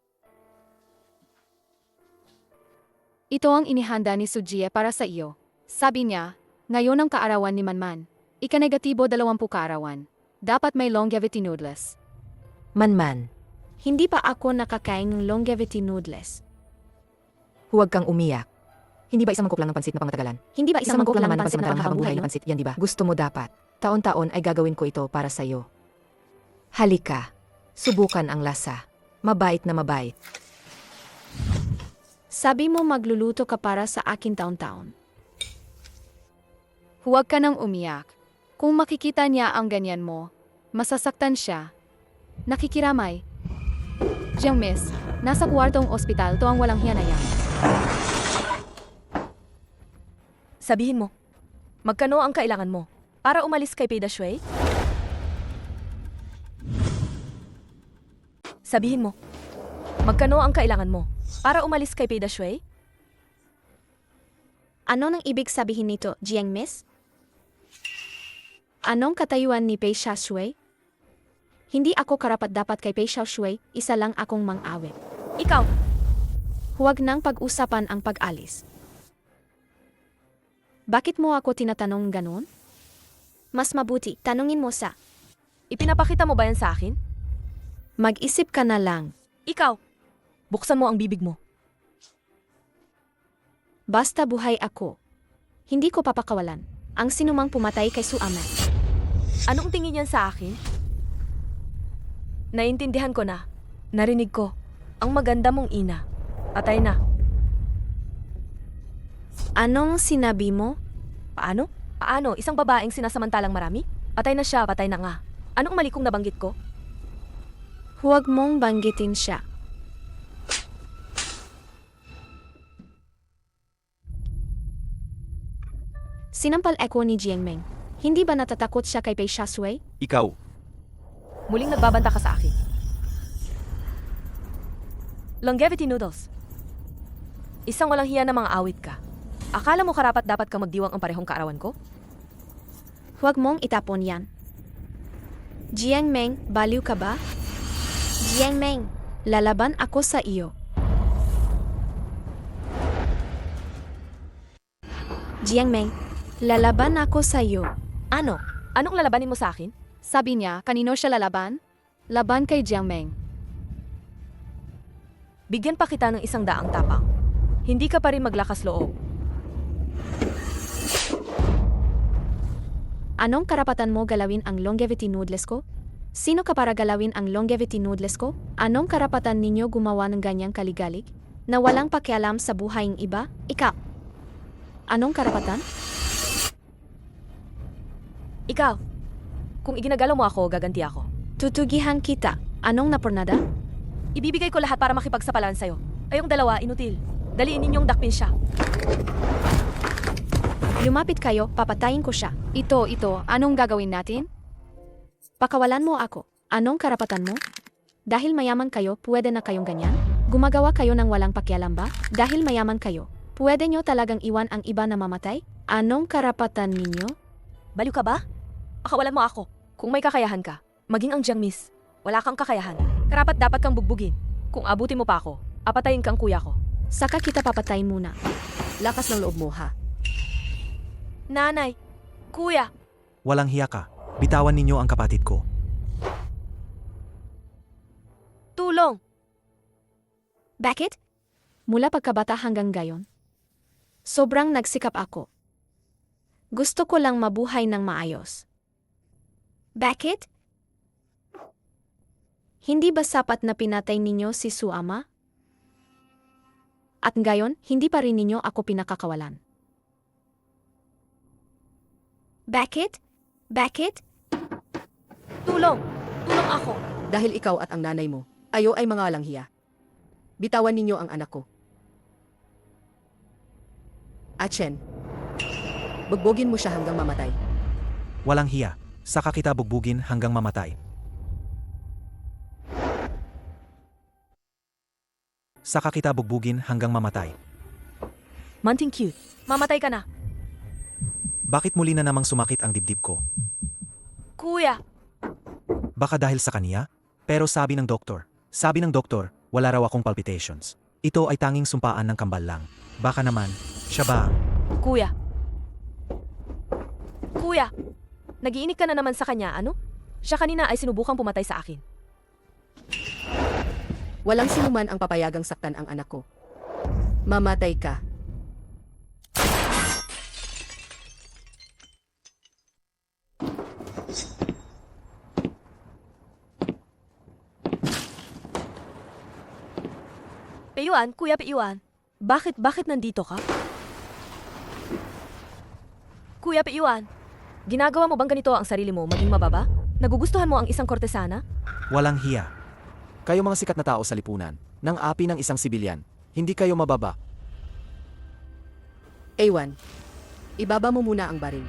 Ito ang inihanda ni Sujie para sa iyo. Sabi niya, ngayon ang kaarawan ni Manman. Ika-negatibo 20 kaarawan. Dapat may longevity noodles. Manman, Hindi pa ako nakakain ng longevity noodles. huwag kang umiyak. Hindi ba isang mangkok lang ng pansit na pangmatagalan? Hindi ba isang mangkok lang ng pansit na habang panghabuhay, buhay no? na pansit, yan di ba? Gusto mo dapat. Taon-taon ay gagawin ko ito para sa'yo. Halika. Subukan ang lasa. Mabait na mabait. Sabi mo magluluto ka para sa akin taon-taon. Huwag ka nang umiyak. Kung makikita niya ang ganyan mo, masasaktan siya. Nakikiramay. Jiang Miss, nasa kwartong ospital to ang walang hiya na yan. Sabihin mo, magkano ang kailangan mo para umalis kay Peida Shui? Sabihin mo, magkano ang kailangan mo para umalis kay Peida Shui? Ano nang ibig sabihin nito, Jiang Miss? Anong katayuan ni Pei Xiaoshui? Hindi ako karapat-dapat kay Pei Xiaoshui, isa lang akong mang-awit. Ikaw, Huwag nang pag-usapan ang pag-alis. Bakit mo ako tinatanong ganon? Mas mabuti, tanungin mo sa. Ipinapakita mo ba yan sa akin? Mag-isip ka na lang. Ikaw! Buksan mo ang bibig mo. Basta buhay ako. Hindi ko papakawalan ang sinumang pumatay kay Suama. Anong tingin yan sa akin? Naintindihan ko na. Narinig ko. Ang maganda mong ina. Patay na. Anong sinabi mo? Paano? Paano? Isang babaeng sinasamantalang marami? Patay na siya, patay na nga. Anong mali kong nabanggit ko? Huwag mong banggitin siya. Sinampal ako ni Jiangmeng. Hindi ba natatakot siya kay Pei Shasui? Ikaw, Muling nagbabanta ka sa akin. Longevity noodles. Isang walang hiya na mga awit ka. Akala mo karapat dapat kang magdiwang ang parehong kaarawan ko? Huwag mong itapon yan. Jiangmeng, baliw ka ba? Jiangmeng, Lalaban ako sa iyo. Jiangmeng, lalaban ako sa iyo. Ano? Anong lalabanin mo sa akin? Sabi niya, kanino siya lalaban? Laban kay Jiangmeng. Bigyan pa kita ng 100 tapang. Hindi ka pa rin maglakas loob. Anong karapatan mo galawin ang longevity noodles ko? Sino ka para galawin ang longevity noodles ko? Anong karapatan ninyo gumawa ng ganyang kaligalig? Na walang pakialam sa buhay ng iba? Ikaw. Anong karapatan? Ikaw, kung iginagalaw mo ako, gaganti ako. Tutugihan kita. Anong napornada? Ibibigay ko lahat para makipagsapalan sa'yo. Kayong dalawa, inutil. Daliin ninyong dakpin siya. Lumapit kayo, papatayin ko siya. Ito, anong gagawin natin? Pakawalan mo ako. Anong karapatan mo? Dahil mayaman kayo, pwede na kayong ganyan? Gumagawa kayo ng walang pakialam ba? Dahil mayaman kayo, pwede nyo talagang iwan ang iba na mamatay? Anong karapatan ninyo? Baliw ka ba? Pakawalan mo ako. Kung may kakayahan ka, maging ang Jiangmis. Wala kang kakayahan. Karapat dapat kang bugbugin. Kung abutin mo pa ako, apatayin kang kuya ko. Saka kita papatayin muna. Lakas ng loob mo, ha? Nanay, kuya, Walang hiya ka. Bitawan ninyo ang kapatid ko. tulong! Bakit? Mula pagkabata hanggang gayon. Sobrang nagsikap ako. Gusto ko lang mabuhay ng maayos. bakit? Hindi ba sapat na pinatay ninyo si Suama? At ngayon, hindi pa rin ninyo ako pinakakawalan. Bakit? Bakit? Tulong! Tulong ako! Dahil ikaw at ang nanay mo, ayo ay mga walang hiya. Bitawan ninyo ang anak ko. At Chen, bugbogin mo siya hanggang mamatay. Walang hiya. Saka kita bugbugin hanggang mamatay. Saka kita bugbugin hanggang mamatay. Manting cute. Mamatay ka na. Bakit muli na namang sumakit ang dibdib ko? Kuya! Baka dahil sa kaniya? Pero sabi ng doktor, wala raw akong palpitations. Ito ay tanging sumpaan ng kambal lang. Baka naman, siya ba? Kuya! Kuya! Nagiinig ka na naman sa kanya, ano? Siya kanina ay sinubukang pumatay sa akin. Walang sinuman ang papayagang saktan ang anak ko. Mamatay ka. Peyuan, Kuya Peyuan. Bakit nandito ka? Kuya Peyuan, ginagawa mo bang ganito ang sarili mo maging mababa? Nagugustuhan mo ang isang kortesana? Walang hiya. Kayo mga sikat na tao sa lipunan, ng api ng isang sibilyan, hindi kayo mababa. A1, ibaba mo muna ang baril.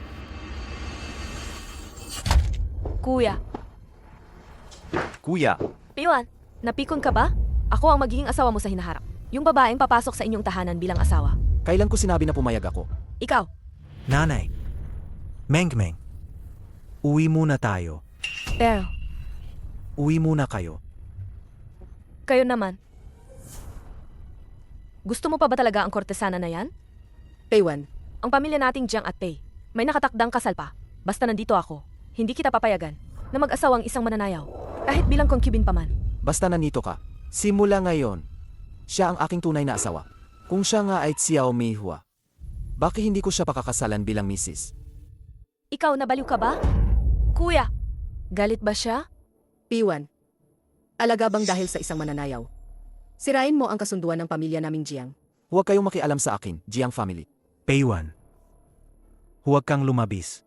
Kuya. kuya, Peyuan, napikon ka ba? Ako ang magiging asawa mo sa hinaharap. Yung babaeng papasok sa inyong tahanan bilang asawa. Kailan ko sinabi na pumayag ako? Ikaw, Nanay. Meng. Uwi muna tayo. pero Uwi muna kayo. kayo naman. Gusto mo pa ba talaga ang kortesana na yan? A1, ang pamilya nating Jiang at Pei. May nakatakdang kasal pa. Basta nandito ako, hindi kita papayagan na mag-asawang isang mananayaw. Kahit bilang concubine pa man. Basta nandito ka. Simula ngayon, siya ang aking tunay na asawa. Kung siya nga ay Xiao Mihua, bakit hindi ko siya pakakasalan bilang misis? Ikaw, nabaliw ka ba? Kuya, galit ba siya? Piwan, alaga bang dahil sa isang mananayaw? Sirain mo ang kasunduan ng pamilya naming Jiang. Huwag kayong makialam sa akin, Jiang family. Peiwan, huwag kang lumabis.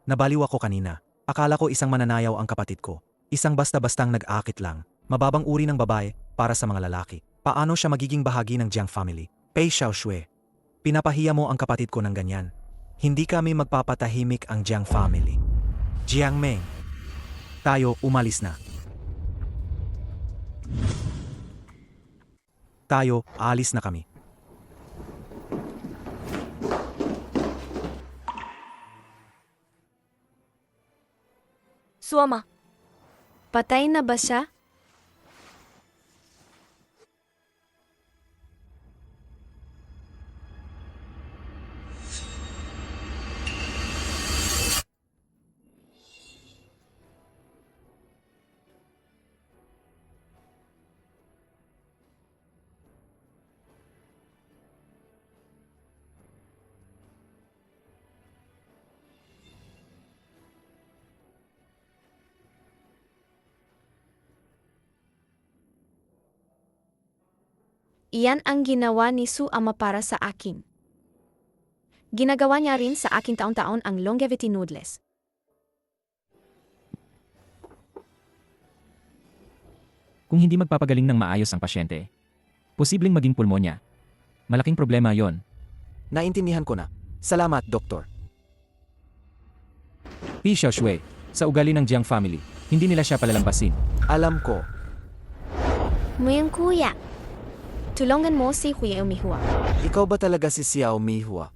Nabaliw ako kanina. Akala ko isang mananayaw ang kapatid ko. Isang basta-bastang nag-akit lang. Mababang uri ng babae para sa mga lalaki. Paano siya magiging bahagi ng Jiang family? Pei Xiaoshui, pinapahiya mo ang kapatid ko ng ganyan. Hindi kami magpapatahimik ang Jiang family. Jiang Meng, tayo umalis na. Tayo, aalis na kami. Suama, Patay na ba siya? Iyan ang ginawa ni Su Ama para sa akin. Ginagawa niya rin sa akin taon-taon ang longevity noodles. Kung hindi magpapagaling ng maayos ang pasyente, posibleng maging pulmonya. Malaking problema yon. Naintindihan ko na. Salamat, Doktor. Pi Xiaoshui, sa ugali ng Jiang family, hindi nila siya palalampasin. Alam ko. Muyang kuya, tulungan mo si Kuya Umihua. Ikaw ba talaga si Xiao Mihua?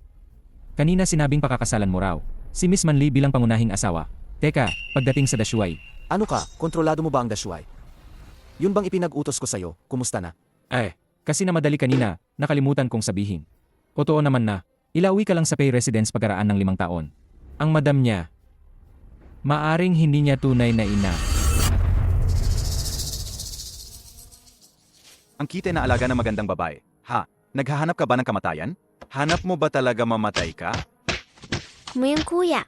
Kanina sinabing pakakasalan mo raw. Si Miss Manli bilang pangunahing asawa. Teka, pagdating sa Dashuai. Ano ka? Kontrolado mo ba ang Dashuai? Yun bang ipinag-utos ko sa'yo? Kumusta na? Kasi na madali kanina, nakalimutan kong sabihin. Totoo naman na, ilawi ka lang sa Pei Residence pagkaraan ng 5 taon. Ang madam niya, maaring hindi niya tunay na ina. Ang kite na alaga ng magandang babae. Ha? Naghahanap ka ba ng kamatayan? Hanap mo ba talaga mamatay ka? Muyang kuya.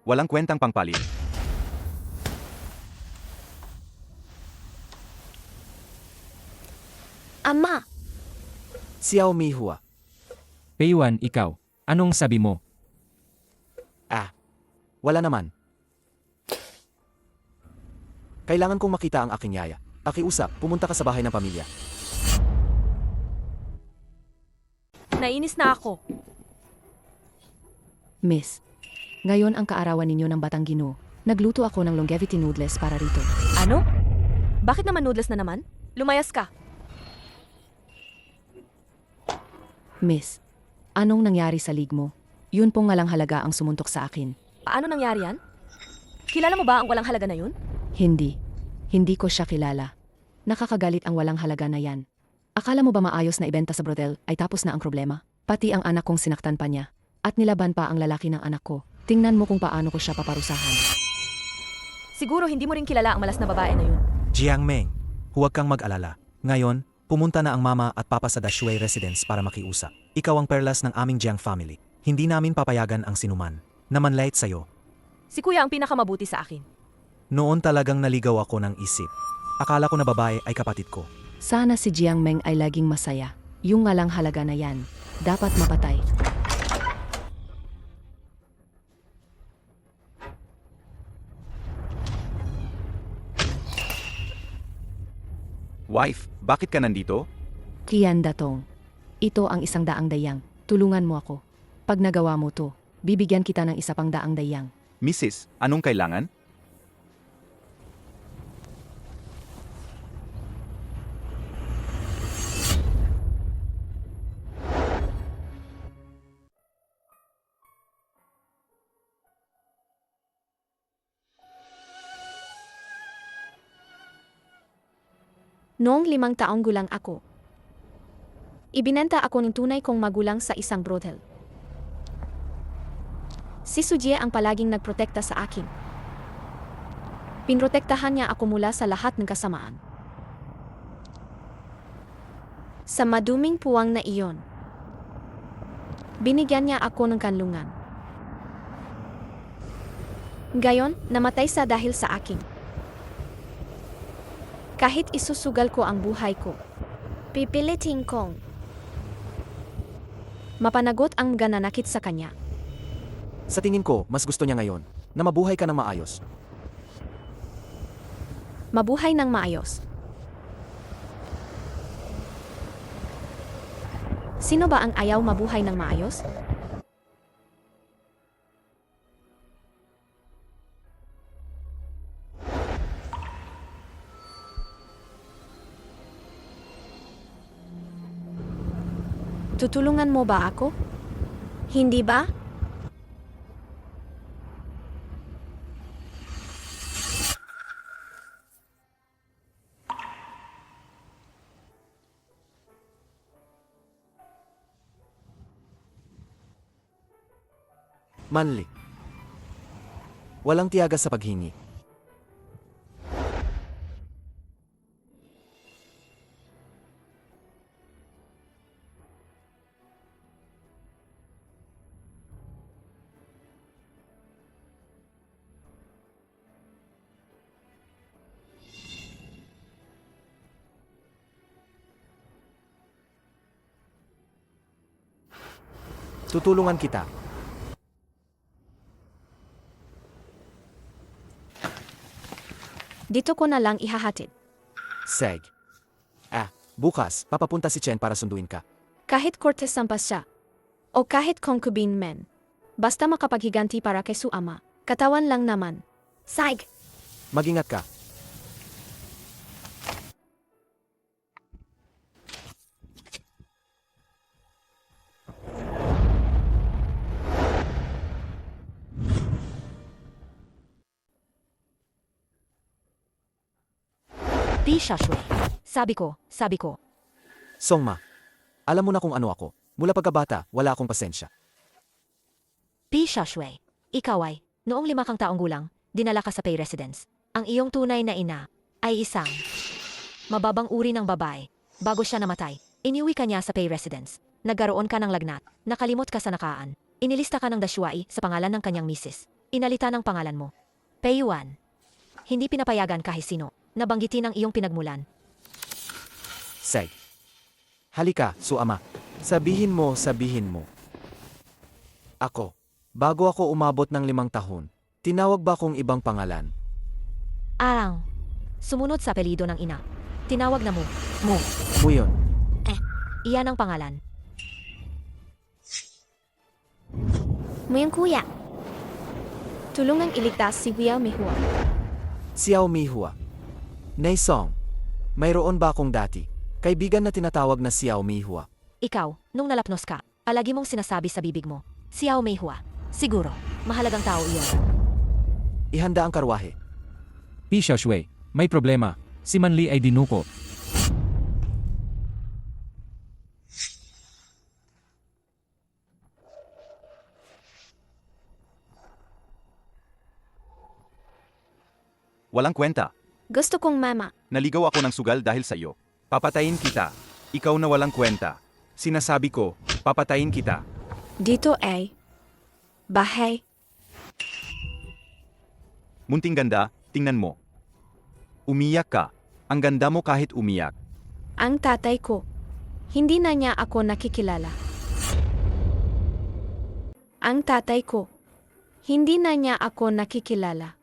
Walang kwentang pangpalit. Ama. Xiao Mihua. Peiwan, ikaw, anong sabi mo? Wala naman. Kailangan kong makita ang aking yaya. Pakiusap, pumunta ka sa bahay ng pamilya. nainis na ako. Miss, ngayon ang kaarawan ninyo ng Batang Ginoo. Nagluto ako ng longevity noodles para rito. Ano? Bakit naman noodles na naman? Lumayas ka. Miss, anong nangyari sa lig mo? Yun pong walang halaga ang sumuntok sa akin. Paano nangyari yan? Kilala mo ba ang walang halaga na yun? Hindi. Hindi ko siya kilala. Nakakagalit ang walang halaga na yan. Akala mo ba maayos na ibenta sa brodel ay tapos na ang problema? Pati ang anak kong sinaktan pa niya. At nilaban pa ang lalaki ng anak ko. Tingnan mo kung paano ko siya paparusahan. Siguro hindi mo rin kilala ang malas na babae na yun. Jiang Meng, huwag kang mag-alala. Ngayon, pumunta na ang mama at papa sa Dashui Residence para makiusap. Ikaw ang perlas ng aming Jiang family. Hindi namin papayagan ang sinuman na manlait sa'yo. Si kuya ang pinakamabuti sa akin. Noon talagang naligaw ako ng isip. Akala ko na babae ay kapatid ko. Sana si Jiang Meng ay laging masaya. Yung ngalang halaga na yan. Dapat mapatay. Wife, bakit ka nandito? Kian Datong. Ito ang 100 dayang. Tulungan mo ako. Pag nagawa mo to, bibigyan kita ng 100 dayang. Mrs., anong kailangan? Noong 5 taong gulang ako. Ibinenta ako ng tunay kong magulang sa isang brothel. Si Sujie ang palaging nagprotekta sa akin. Pinrotektahan niya ako mula sa lahat ng kasamaan. Sa maduming puwang na iyon, binigyan niya ako ng kanlungan. Gayon, namatay sa dahil sa akin. Kahit isusugal ko ang buhay ko, Pipilitin kong mapanagot ang gananakit sa kanya. Sa tingin ko, mas gusto niya ngayon na mabuhay ka ng maayos. Mabuhay ng maayos. Sino ba ang ayaw mabuhay ng maayos? Tutulungan mo ba ako? hindi ba? Manli. Walang tiyaga sa paghingi. Tutulungan kita. Dito ko na lang ihahatid. Seg. Bukas, papapunta si Chen para sunduin ka. Kahit Cortez Sampas siya, o kahit concubine men, basta makapaghiganti para kay Suama, katawan lang naman. Saig. Mag-ingat ka. Di siya, Shui. Sabi ko. Songma, alam mo na kung ano ako. Mula pagkabata, wala akong pasensya. Di siya, Shui. Ikaw ay, noong 5 kang taong gulang, dinala ka sa Pei Residence. Ang iyong tunay na ina ay isang mababang uri ng babae. Bago siya namatay, iniuwi ka niya sa Pei Residence. Nagkaroon ka ng lagnat. Nakalimot ka sa nakaan. Inilista ka ng dashuai sa pangalan ng kanyang misis. Inalita ng pangalan mo. Pei Yuan. Hindi pinapayagan kahit sino. Nabanggitin ang iyong pinagmulan. Seg. Halika, Suama. Sabihin mo. Ako, bago ako umabot ng 5 tahon, tinawag ba kong ibang pangalan? Arang. Sumunod sa apelido ng ina. Tinawag na mo. Muyon. Iyan ang pangalan. Muyang kuya. Tulungang iligtas si Xiao Mihua. Xiao Mihua. Naisong, mayroon ba akong dati? Kaibigan na tinatawag na Xiao Mihua. Ikaw, nung nalapnos ka, palagi mong sinasabi sa bibig mo, Xiao Meihua. Siguro, mahalagang tao iyon. Ihanda ang karwahe. Pi Xiaoshui, may problema. Si Manli ay dinuko. Walang kwenta. Gusto kong mama. Naligaw ako ng sugal dahil sa iyo. Papatayin kita. Ikaw na walang kwenta. Sinasabi ko, papatayin kita. Dito ay bahay. Munting ganda, tingnan mo. Umiyak ka. Ang ganda mo kahit umiyak. Ang tatay ko. Hindi na niya ako nakikilala. Ang tatay ko. Hindi na niya ako nakikilala.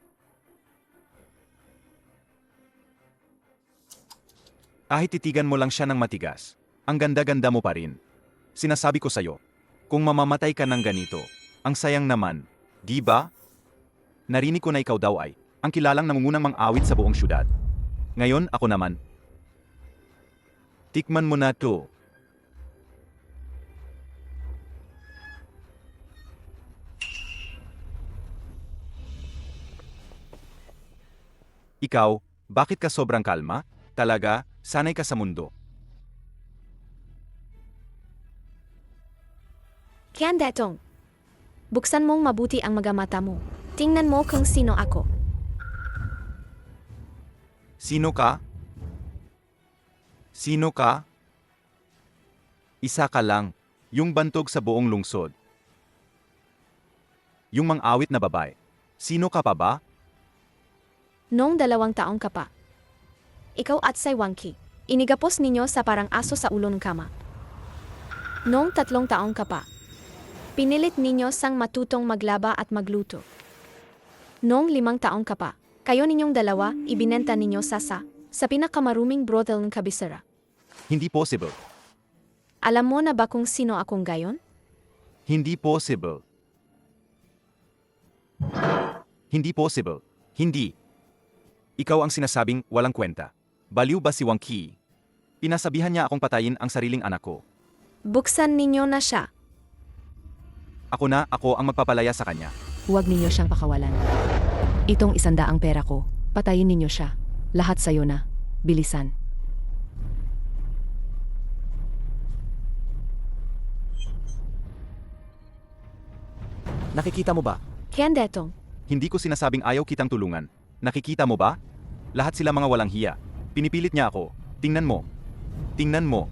Kahit titigan mo lang siya ng matigas, ang ganda-ganda mo pa rin. Sinasabi ko sa'yo, kung mamamatay ka ng ganito, ang sayang naman, di ba? Narinig ko na ikaw daw ay, ang kilalang nangungunang mang-awit sa buong syudad. Ngayon, ako naman. Tikman mo na to. Ikaw, bakit ka sobrang kalma? Talaga, sanay ka sa mundo. Detong. Buksan mong mabuti ang mga mata mo. Tingnan mo kung sino ako. Sino ka? Sino ka? Isa ka lang, yung bantog sa buong lungsod. Yung mang-awit na babae. Sino ka pa ba? Noong 2 taong ka pa. Ikaw at si Wangki. Inigapos ninyo sa parang aso sa ulo ng kama. Noong 3 taong ka pa. Pinilit ninyo sang matutong maglaba at magluto. Noong 5 taong ka pa. Kayo ninyong dalawa, ibinenta ninyo sa pinakamaruming brothel ng kabisera. Hindi possible. Alam mo na ba kung sino akong gayon? Hindi possible. Hindi possible. Hindi. Ikaw ang sinasabing walang kwenta. Baliw ba si Wang Qi? Pinasabihan niya akong patayin ang sariling anak ko. Buksan ninyo na siya. Ako ang magpapalaya sa kanya. Huwag ninyo siyang pakawalan. Itong 100 pera ko. Patayin ninyo siya. Lahat sayo na. Bilisan. Nakikita mo ba? Detong. Hindi ko sinasabing ayaw kitang tulungan. Nakikita mo ba? Lahat sila mga walang hiya. Pinipilit niya ako. Tingnan mo. Tingnan mo.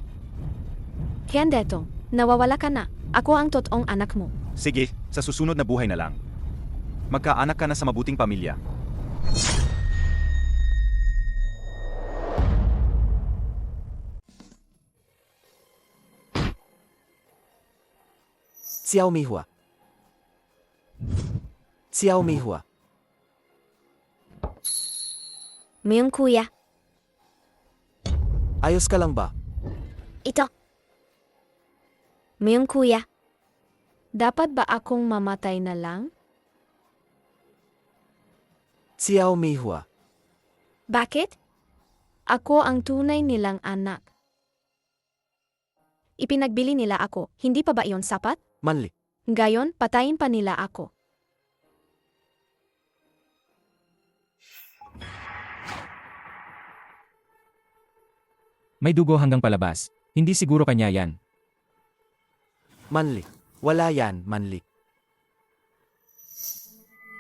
Detong. Nawawala ka na. Ako ang totoong anak mo. Sige, sa susunod na buhay na lang. Magkaanak ka na sa mabuting pamilya. Xiao Mihua. Xiao Mihua. Miyong kuya. Ayos ka lang ba? Ito. Miyong kuya. Dapat ba akong mamatay na lang? Xiao Mihua. Bakit? Ako ang tunay nilang anak. Ipinagbili nila ako, hindi pa ba iyon sapat? Manli. Gayon, patayin pa nila ako. May dugo hanggang palabas. Hindi siguro kanya yan. Manli. Wala yan, Manli.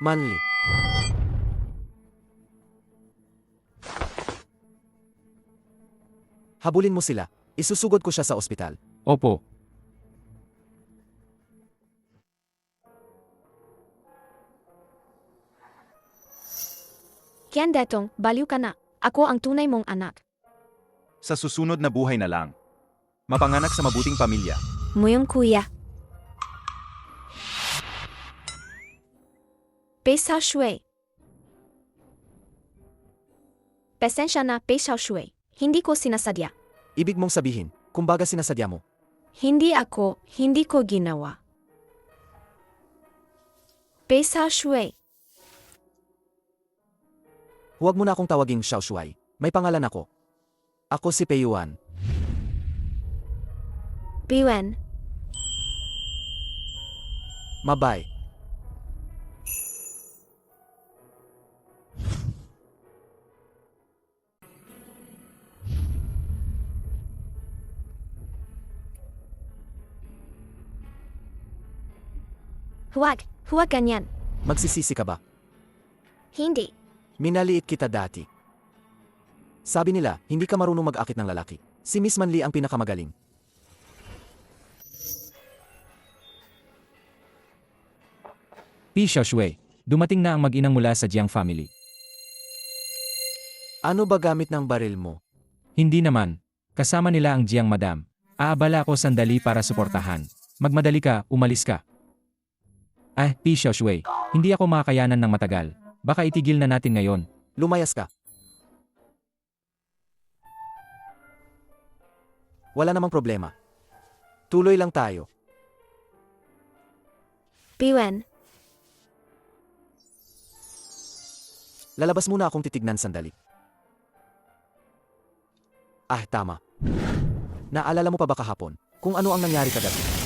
Manli. Habulin mo sila. Isusugod ko siya sa ospital. Opo. Detong, baliw ka na. Ako ang tunay mong anak. Sa susunod na buhay na lang. Mapanganak sa mabuting pamilya. Muyong kuya. Pesa Shui. Pasensya na, Pesa Shui. Hindi ko sinasadya. Ibig mong sabihin, kumbaga sinasadya mo. Hindi ko ginawa. Pesa Shui. Huwag mo na akong tawaging Xiao Shuai. May pangalan ako. Ako si Peiyuan. Biwen. Mabay. Huwag ganyan. Magsisisi ka ba? Hindi. Minaliit kita dati. Sabi nila, hindi ka marunong mag-akit ng lalaki. Si Miss Manli ang pinakamagaling. Pi Xiaoshui. Dumating na ang mag-inang mula sa Jiang family. Ano ba gamit ng baril mo? Hindi naman. Kasama nila ang Jiang madam. Aabala ako sandali para suportahan. Magmadali ka, umalis ka. Pi Xiaoshui. Hindi ako makakayanan ng matagal. Baka itigil na natin ngayon. Lumayas ka. Wala namang problema. Tuloy lang tayo. Biwen. Lalabas muna akong titignan sandali. Tama. Naalala mo pa ba kahapon kung ano ang nangyari kagabi?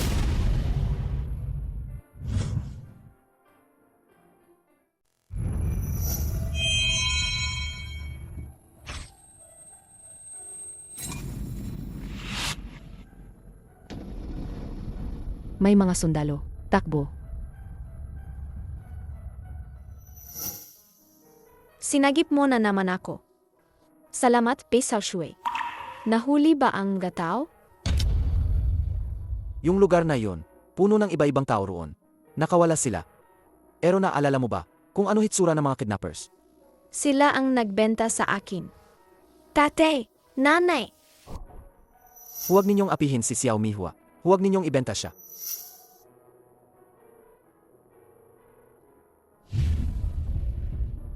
May mga sundalo. Takbo. Sinagip mo na naman ako. Salamat, Pei Xiaoshui. Nahuli ba ang mga tao? Yung lugar na yon, puno ng iba-ibang tao roon. Nakawala sila. Pero naalala mo ba kung ano hitsura ng mga kidnappers? Sila ang nagbenta sa akin. Tate, nanay, Huwag ninyong apihin si Xiao Mihua. Huwag ninyong ibenta siya.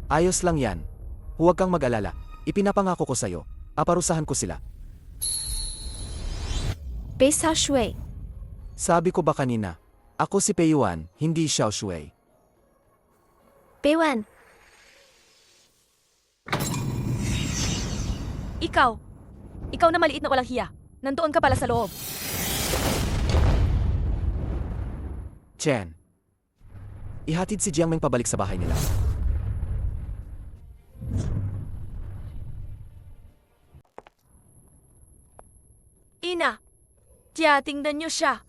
Ayos lang yan. Huwag kang mag-alala. Ipinapangako ko sa'yo. Aparusahan ko sila. Pei Xiaoshui. Sabi ko ba kanina, ako si Pei Yuan, hindi Xiao Shui. Pei Wan, Ikaw! Ikaw na maliit na walang hiya. Nandoon ka pala sa loob. Chen. Ihatid si Jiang Meng pabalik sa bahay nila. Ina! Tiya, tingnan niyo siya.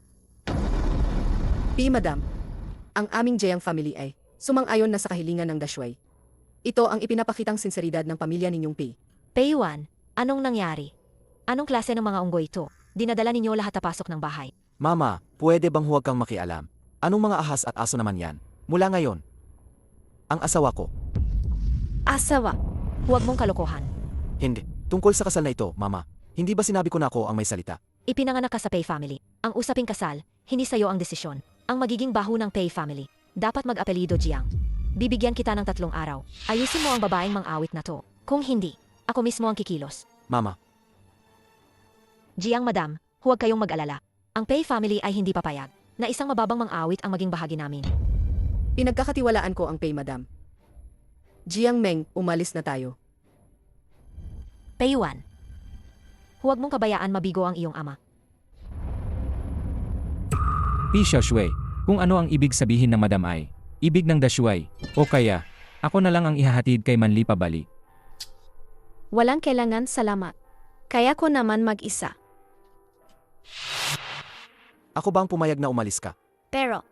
P, Madam. Ang aming Jiang family ay sumang-ayon na sa kahilingan ng Dashuay. Ito ang ipinapakitang sinseridad ng pamilya ninyong P. Peiwan, anong nangyari? Anong klase ng mga unggoy ito? Dinadala ninyo lahat na pasok ng bahay. Mama, pwede bang huwag kang makialam? Anong mga ahas at aso naman yan? Mula ngayon. Ang asawa ko. asawa. Huwag mong kalokohan. Hindi. Tungkol sa kasal na ito, Mama. Hindi ba sinabi ko na ako ang may salita? Ipinanganak ka sa Pei family. Ang usaping kasal, hindi sa'yo ang desisyon. Ang magiging baho ng Pei family. Dapat mag-apelido Jiang. Bibigyan kita ng 3 araw. Ayusin mo ang babaeng mang-awit na to. Kung hindi, ako mismo ang kikilos. Mama, Jiang madam, huwag kayong mag-alala. Ang Pei family ay hindi papayag na isang mababang mang-awit ang maging bahagi namin. Pinagkakatiwalaan ko ang Pei, Madam. Jiang Meng, umalis na tayo. Peiwan, huwag mong kabayaan mabigo ang iyong ama. Pi Xiaoshui, kung ano ang ibig sabihin ng Madam Ai, ibig ng Dashuai, o kaya, ako na lang ang ihahatid kay Manli pabalik. Walang kailangan, salamat. Kaya ko naman mag-isa. ako ba ang pumayag na umalis ka? Pero,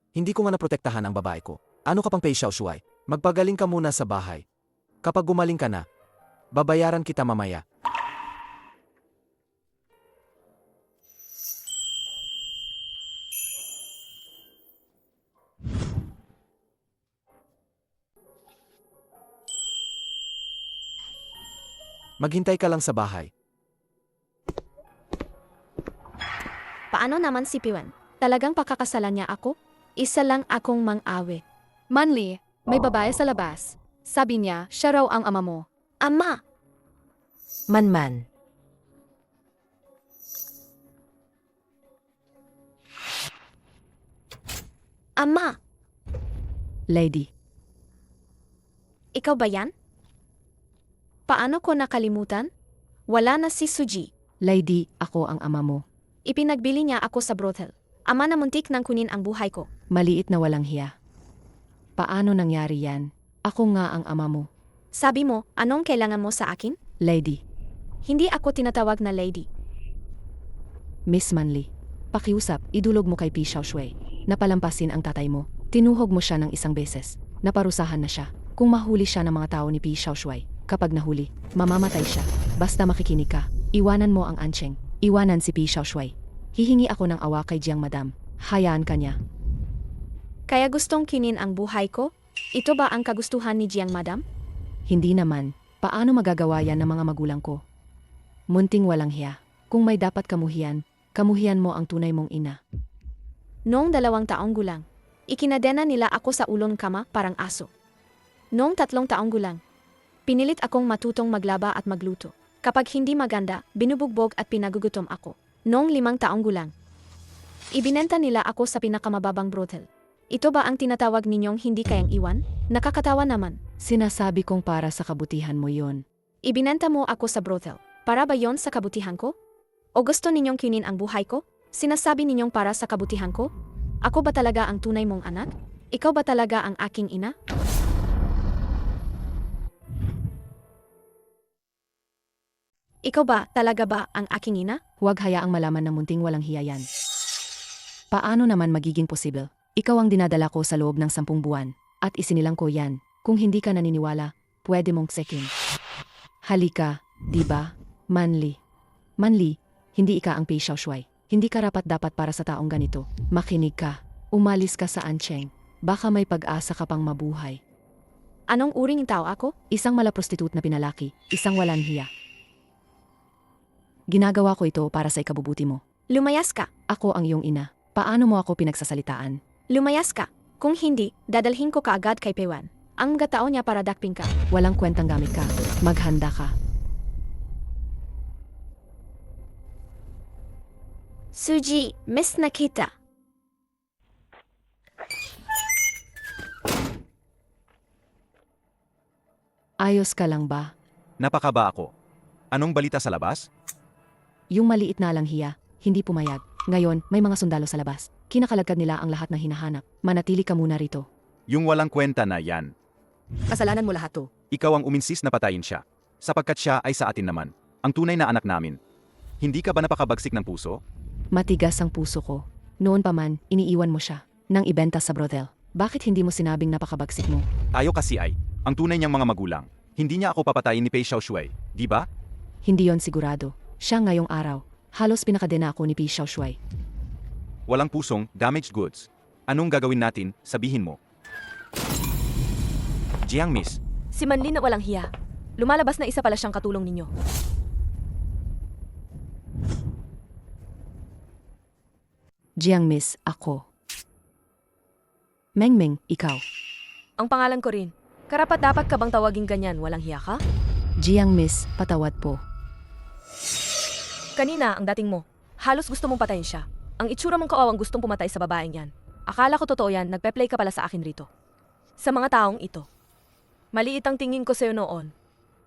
Hindi ko nga naprotektahan ang babae ko. Ano ka pang Pei Xiaoshuai? Magpagaling ka muna sa bahay. Kapag gumaling ka na, babayaran kita mamaya. Maghintay ka lang sa bahay. paano naman si Piwan? Talagang pakakasalan niya ako? Isa lang akong mang-awe. Manli, may babae sa labas. Sabi niya, siya raw ang ama mo. Ama! Manman. Ama! Lady, Ikaw ba yan? Paano ko nakalimutan? Wala na si Suji. Lady, ako ang ama mo. Ipinagbili niya ako sa brothel. Ama na muntik nang kunin ang buhay ko. Maliit na walang hiya. Paano nangyari yan? Ako nga ang ama mo. Sabi mo, anong kailangan mo sa akin? Lady, Hindi ako tinatawag na lady. Miss Manli, pakiusap, idulog mo kay Pi Xiaoshui. Napalampasin ang tatay mo. Tinuhog mo siya ng 1 beses. Naparusahan na siya. Kung mahuli siya ng mga tao ni Pi Xiaoshui, kapag nahuli, mamamatay siya. Basta makikinig ka. Iwanan mo ang Ancheng. Iwanan si Pi Xiaoshui. Hihingi ako ng awa kay Jiang Madam. Hayaan ka niya. Kaya gustong kinin ang buhay ko? Ito ba ang kagustuhan ni Jiang Madam? Hindi naman. Paano magagawa yan ng mga magulang ko? Munting walang hiya. Kung may dapat kamuhian, kamuhian mo ang tunay mong ina. Noong 2 taong gulang, ikinadena nila ako sa ulong kama parang aso. Noong 3 taong gulang, pinilit akong matutong maglaba at magluto. Kapag hindi maganda, binubugbog at pinagugutom ako. Noong 5 taong gulang, ibinenta nila ako sa pinakamababang brothel. Ito ba ang tinatawag ninyong hindi kayang iwan? Nakakatawa naman. Sinasabi kong para sa kabutihan mo yon. Ibinenta mo ako sa brothel. Para ba yon sa kabutihan ko? O gusto ninyong kunin ang buhay ko? Sinasabi ninyong para sa kabutihan ko? Ako ba talaga ang tunay mong anak? Ikaw ba talaga ang aking ina? Ikaw ba talaga ba ang aking ina? Huwag hayaang malaman ng munting walang hiya yan. Paano naman magiging posible? Ikaw ang dinadala ko sa loob ng 10 buwan, at isinilang ko yan. Kung hindi ka naniniwala, pwede mong sekin. Halika, di ba? Manli. Manli, hindi ika ang Pei Xiaoshui. Hindi ka rapat-dapat para sa taong ganito. Makinig ka. Umalis ka sa Ancheng. Baka may pag-asa ka pang mabuhay. Anong uring tao ako? Isang malaprostitute na pinalaki, isang walang hiya. Ginagawa ko ito para sa ikabubuti mo. Lumayas ka. Ako ang iyong ina. Paano mo ako pinagsasalitaan? Lumayas ka. Kung hindi, dadalhin ko kaagad kay Pewan. Ang gatao niya para dakping ka. Walang kwentang gamit ka. Maghanda ka. Suji, miss na kita. Ayos ka lang ba? Napakaba ako. Anong balita sa labas? Yung maliit na lang hiya, hindi pumayag. Ngayon, may mga sundalo sa labas. Kinakalagad nila ang lahat ng hinahanap. Manatili ka muna rito. Yung walang kwenta na yan. Kasalanan mo lahat to. Ikaw ang uminsis na patayin siya. Sapagkat siya ay sa atin naman. Ang tunay na anak namin. Hindi ka ba napakabagsik ng puso? Matigas ang puso ko. Noon pa man, iniiwan mo siya. Nang ibenta sa brothel. Bakit hindi mo sinabing napakabagsik mo? Tayo kasi ay, ang tunay niyang mga magulang. Hindi niya ako papatayin ni Pei Xiaoshui, di ba? Hindi yon sigurado. Siya ngayong araw. Halos pinakadena ako ni Pei Xiaoshui. Walang pusong, damaged goods. Anong gagawin natin, sabihin mo? Jiang Miss, Si Manli na walang hiya. Lumalabas na isa pala siyang katulong ninyo. Jiang Miss, ako. Mengmeng, ikaw. Ang pangalan ko rin. Karapat dapat ka bang tawaging ganyan, walang hiya ka? Jiang Miss, patawad po. Kanina, ang dating mo. Halos gusto mong patayin siya. Ang itsura mong kaawang gustong pumatay sa babaeng yan. Akala ko totoo yan, nagpe-play ka pala sa akin rito. Sa mga taong ito. Maliit ang tingin ko sa'yo noon.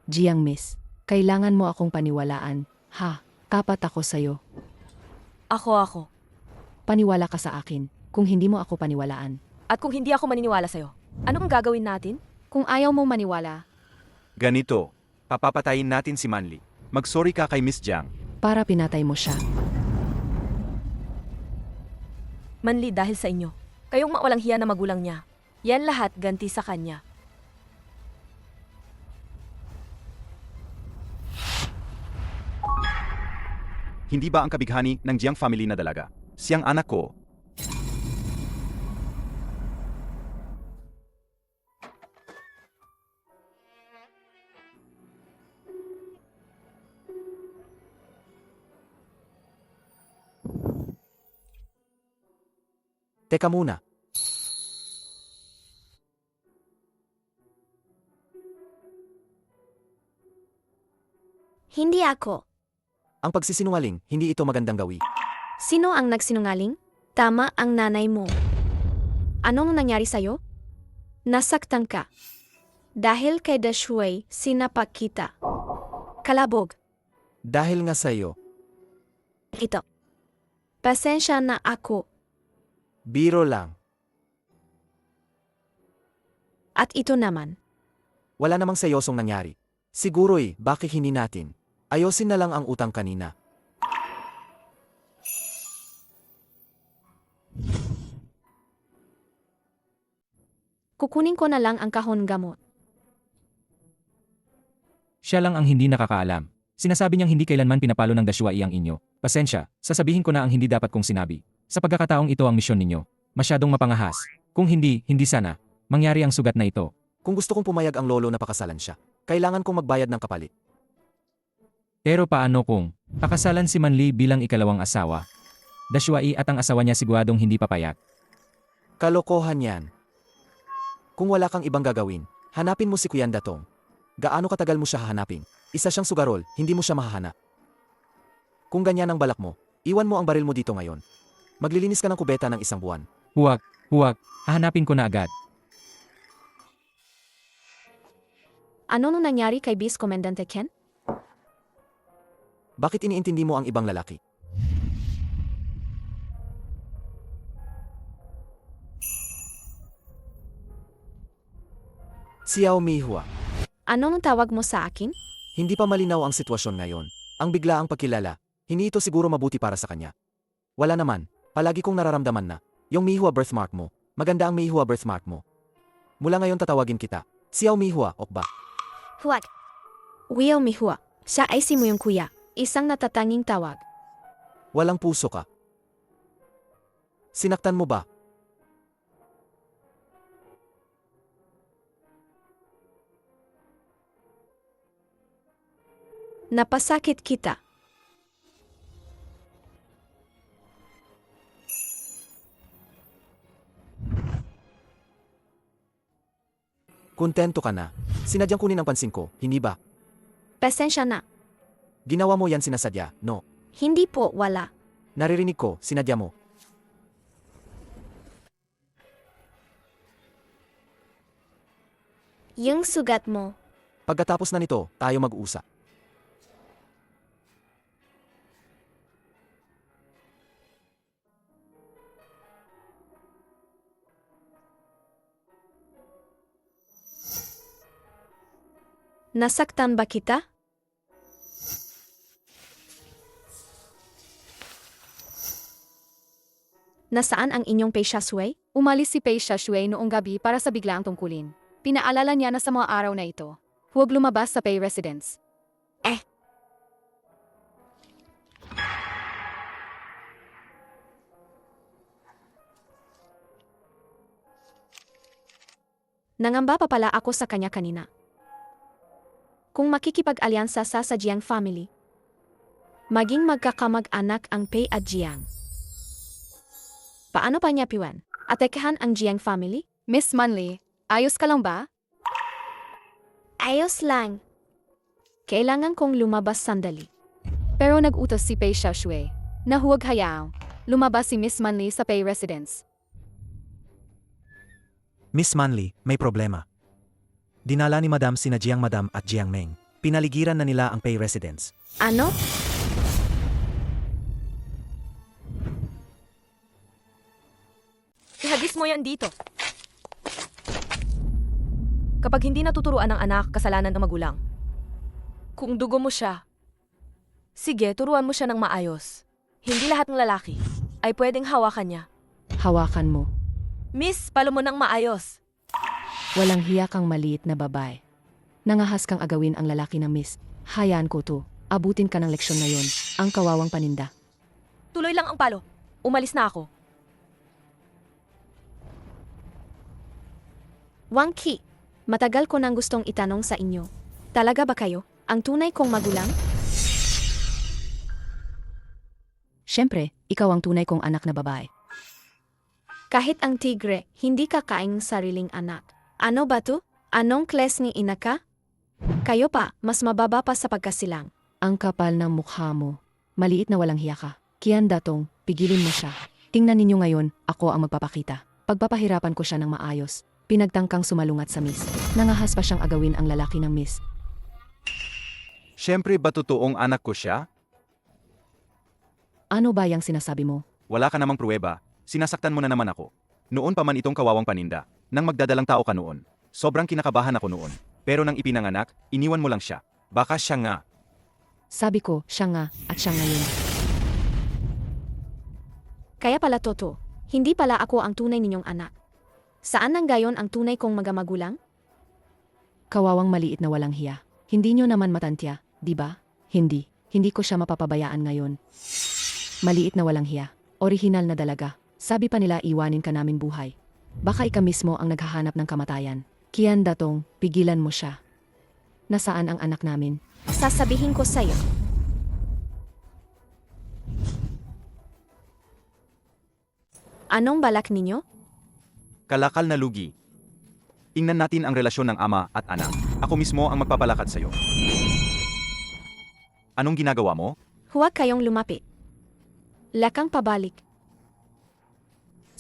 Jiang Miss, kailangan mo akong paniwalaan. Ha, tapat ako sa'yo. Ako. Paniwala ka sa akin, kung hindi mo ako paniwalaan. At kung hindi ako maniniwala sa'yo, anong gagawin natin? Kung ayaw mo maniwala, ganito. Papapatayin natin si Manli. Mag-sorry ka kay Miss Jiang. Para pinatay mo siya. Manli dahil sa inyo. Kayong mawalang hiya na magulang niya. Yan lahat ganti sa kanya. Hindi ba ang kabighani ng Jiang family na dalaga? Siyang anak ko. Teka muna. Hindi ako. Ang pagsisinungaling, hindi ito magandang gawi. Sino ang nagsinungaling? Tama ang nanay mo. Anong nangyari sa'yo? Nasaktan ka. Dahil kay Dashui, sinapak kita. Kalabog. Dahil nga sa'yo, Ito. Pasensya na ako. biro lang. At ito naman. Wala namang seryosong nangyari. Siguro'y, bakit hindi natin? Ayosin na lang ang utang kanina. Kukunin ko na lang ang kahon gamot. Siya lang ang hindi nakakaalam. Sinasabi niyang hindi kailanman pinapalo ng Dashuai ang inyo. Pasensya, sasabihin ko na ang hindi dapat kong sinabi. Sa pagkakataong ito ang misyon ninyo. Masyadong mapangahas. Kung hindi, hindi sana. Mangyari ang sugat na ito. Kung gusto kong pumayag ang lolo na pakasalan siya, kailangan kong magbayad ng kapalit. Pero paano kung pakasalan si Manli bilang ikalawang asawa? Dashuai at ang asawa niya siguradong hindi papayag. Kalokohan yan. Kung wala kang ibang gagawin, hanapin mo si Kuyan Datong. Gaano katagal mo siya hahanapin? Isa siyang sugarol, hindi mo siya mahahanap. Kung ganyan ang balak mo, iwan mo ang baril mo dito ngayon. Maglilinis ka ng kubeta ng 1 buwan. Huwag, hahanapin ko na agad. Ano nung nangyari kay Vice Comandante Ken? Bakit iniintindi mo ang ibang lalaki? Xiao Mihua, Ano nung tawag mo sa akin? hindi pa malinaw ang sitwasyon ngayon. Ang biglaang pagkilala, hindi ito siguro mabuti para sa kanya. Wala naman, Palagi kong nararamdaman na, yung Mihua birthmark mo, maganda ang Mihua birthmark mo. Mula ngayon tatawagin kita, Xiao Mihua, okba. Huwag. Wio Mihua. Siya ay si Muyong kuya. Isang natatanging tawag. Walang puso ka. Sinaktan mo ba? Napasakit kita. Kontento ka na. Sinadyang kunin ang pansin ko, hindi ba? Pasensya na. Ginawa mo yan sinasadya, no? Hindi po wala. Naririnig ko, sinadya mo. Yung sugat mo. Pagkatapos na nito, tayo mag-usap. Nasaktan ba kita? Nasaan ang inyong Pei Shashui? Umalis si Pei Shashui noong gabi para sa biglaang tungkulin. Pinaalala niya na sa mga araw na ito, huwag lumabas sa Pei residence. Nangamba pa pala ako sa kanya kanina. Kung makikipag-alyansa sa Jiang family, maging magkakamag-anak ang Pei at Jiang. Paano pa niya piwan? Atekahan ang Jiang family? Miss Manli, ayos ka lang ba? Ayos lang. Kailangan kong lumabas sandali. Pero nag-utos si Pei Shashui na huwag hayaang lumabas si Miss Manli sa Pei residence. Miss Manli, may problema. Dinala ni Madam sina Jiang Madam at Jiang Meng. Pinaligiran na nila ang Pei residence. Ano? Ihagis mo yan dito. Kapag hindi natuturuan ng anak, kasalanan ng magulang. Kung dugo mo siya, sige, turuan mo siya ng maayos. Hindi lahat ng lalaki ay pwedeng hawakan niya. Hawakan mo. Miss, palo mo ng maayos. Walang hiya kang maliit na babae. Nangahas kang agawin ang lalaki na miss. Hayaan ko to. Abutin ka ng leksyon ngayon. Ang kawawang paninda. Tuloy lang ang palo. Umalis na ako. Wang Qi, matagal ko nang gustong itanong sa inyo. Talaga ba kayo ang tunay kong magulang? Siyempre, ikaw ang tunay kong anak na babae. Kahit ang tigre, hindi kakaing sariling anak. Ano ba to? Anong kles ni ina ka? Kayo pa, mas mababa pa sa pagkasilang. Ang kapal ng mukha mo. Maliit na walang hiya ka. Kian Datong, pigilin mo siya. Tingnan ninyo ngayon, ako ang magpapakita. Pagpapahirapan ko siya ng maayos. Pinagtangkang sumalungat sa miss. Nangahas pa siyang agawin ang lalaki ng miss. Siyempre ba totoong anak ko siya? Ano ba yung sinasabi mo? Wala ka namang pruweba. Sinasaktan mo na naman ako. Noon pa man itong kawawang paninda. Nang magdadalang tao ka noon. Sobrang kinakabahan ako noon. Pero nang ipinanganak, iniwan mo lang siya. Baka siya nga. Sabi ko, siya nga, at siya ngayon. Kaya pala Toto, hindi pala ako ang tunay ninyong anak. Saan nang gayon ang tunay kong magamagulang? Kawawang maliit na walang hiya. Hindi nyo naman matantya, di ba? Hindi. Hindi ko siya mapapabayaan ngayon. Maliit na walang hiya. Orihinal na dalaga. Sabi pa nila iwanin ka namin buhay. Baka ika mismo ang naghahanap ng kamatayan. Kian Datong, pigilan mo siya. Nasaan ang anak namin? Sasabihin ko sa'yo. Anong balak ninyo? Kalakal na lugi. Tingnan natin ang relasyon ng ama at anak. Ako mismo ang magpapalakad sa'yo. Anong ginagawa mo? Huwag kayong lumapit. Lakang pabalik.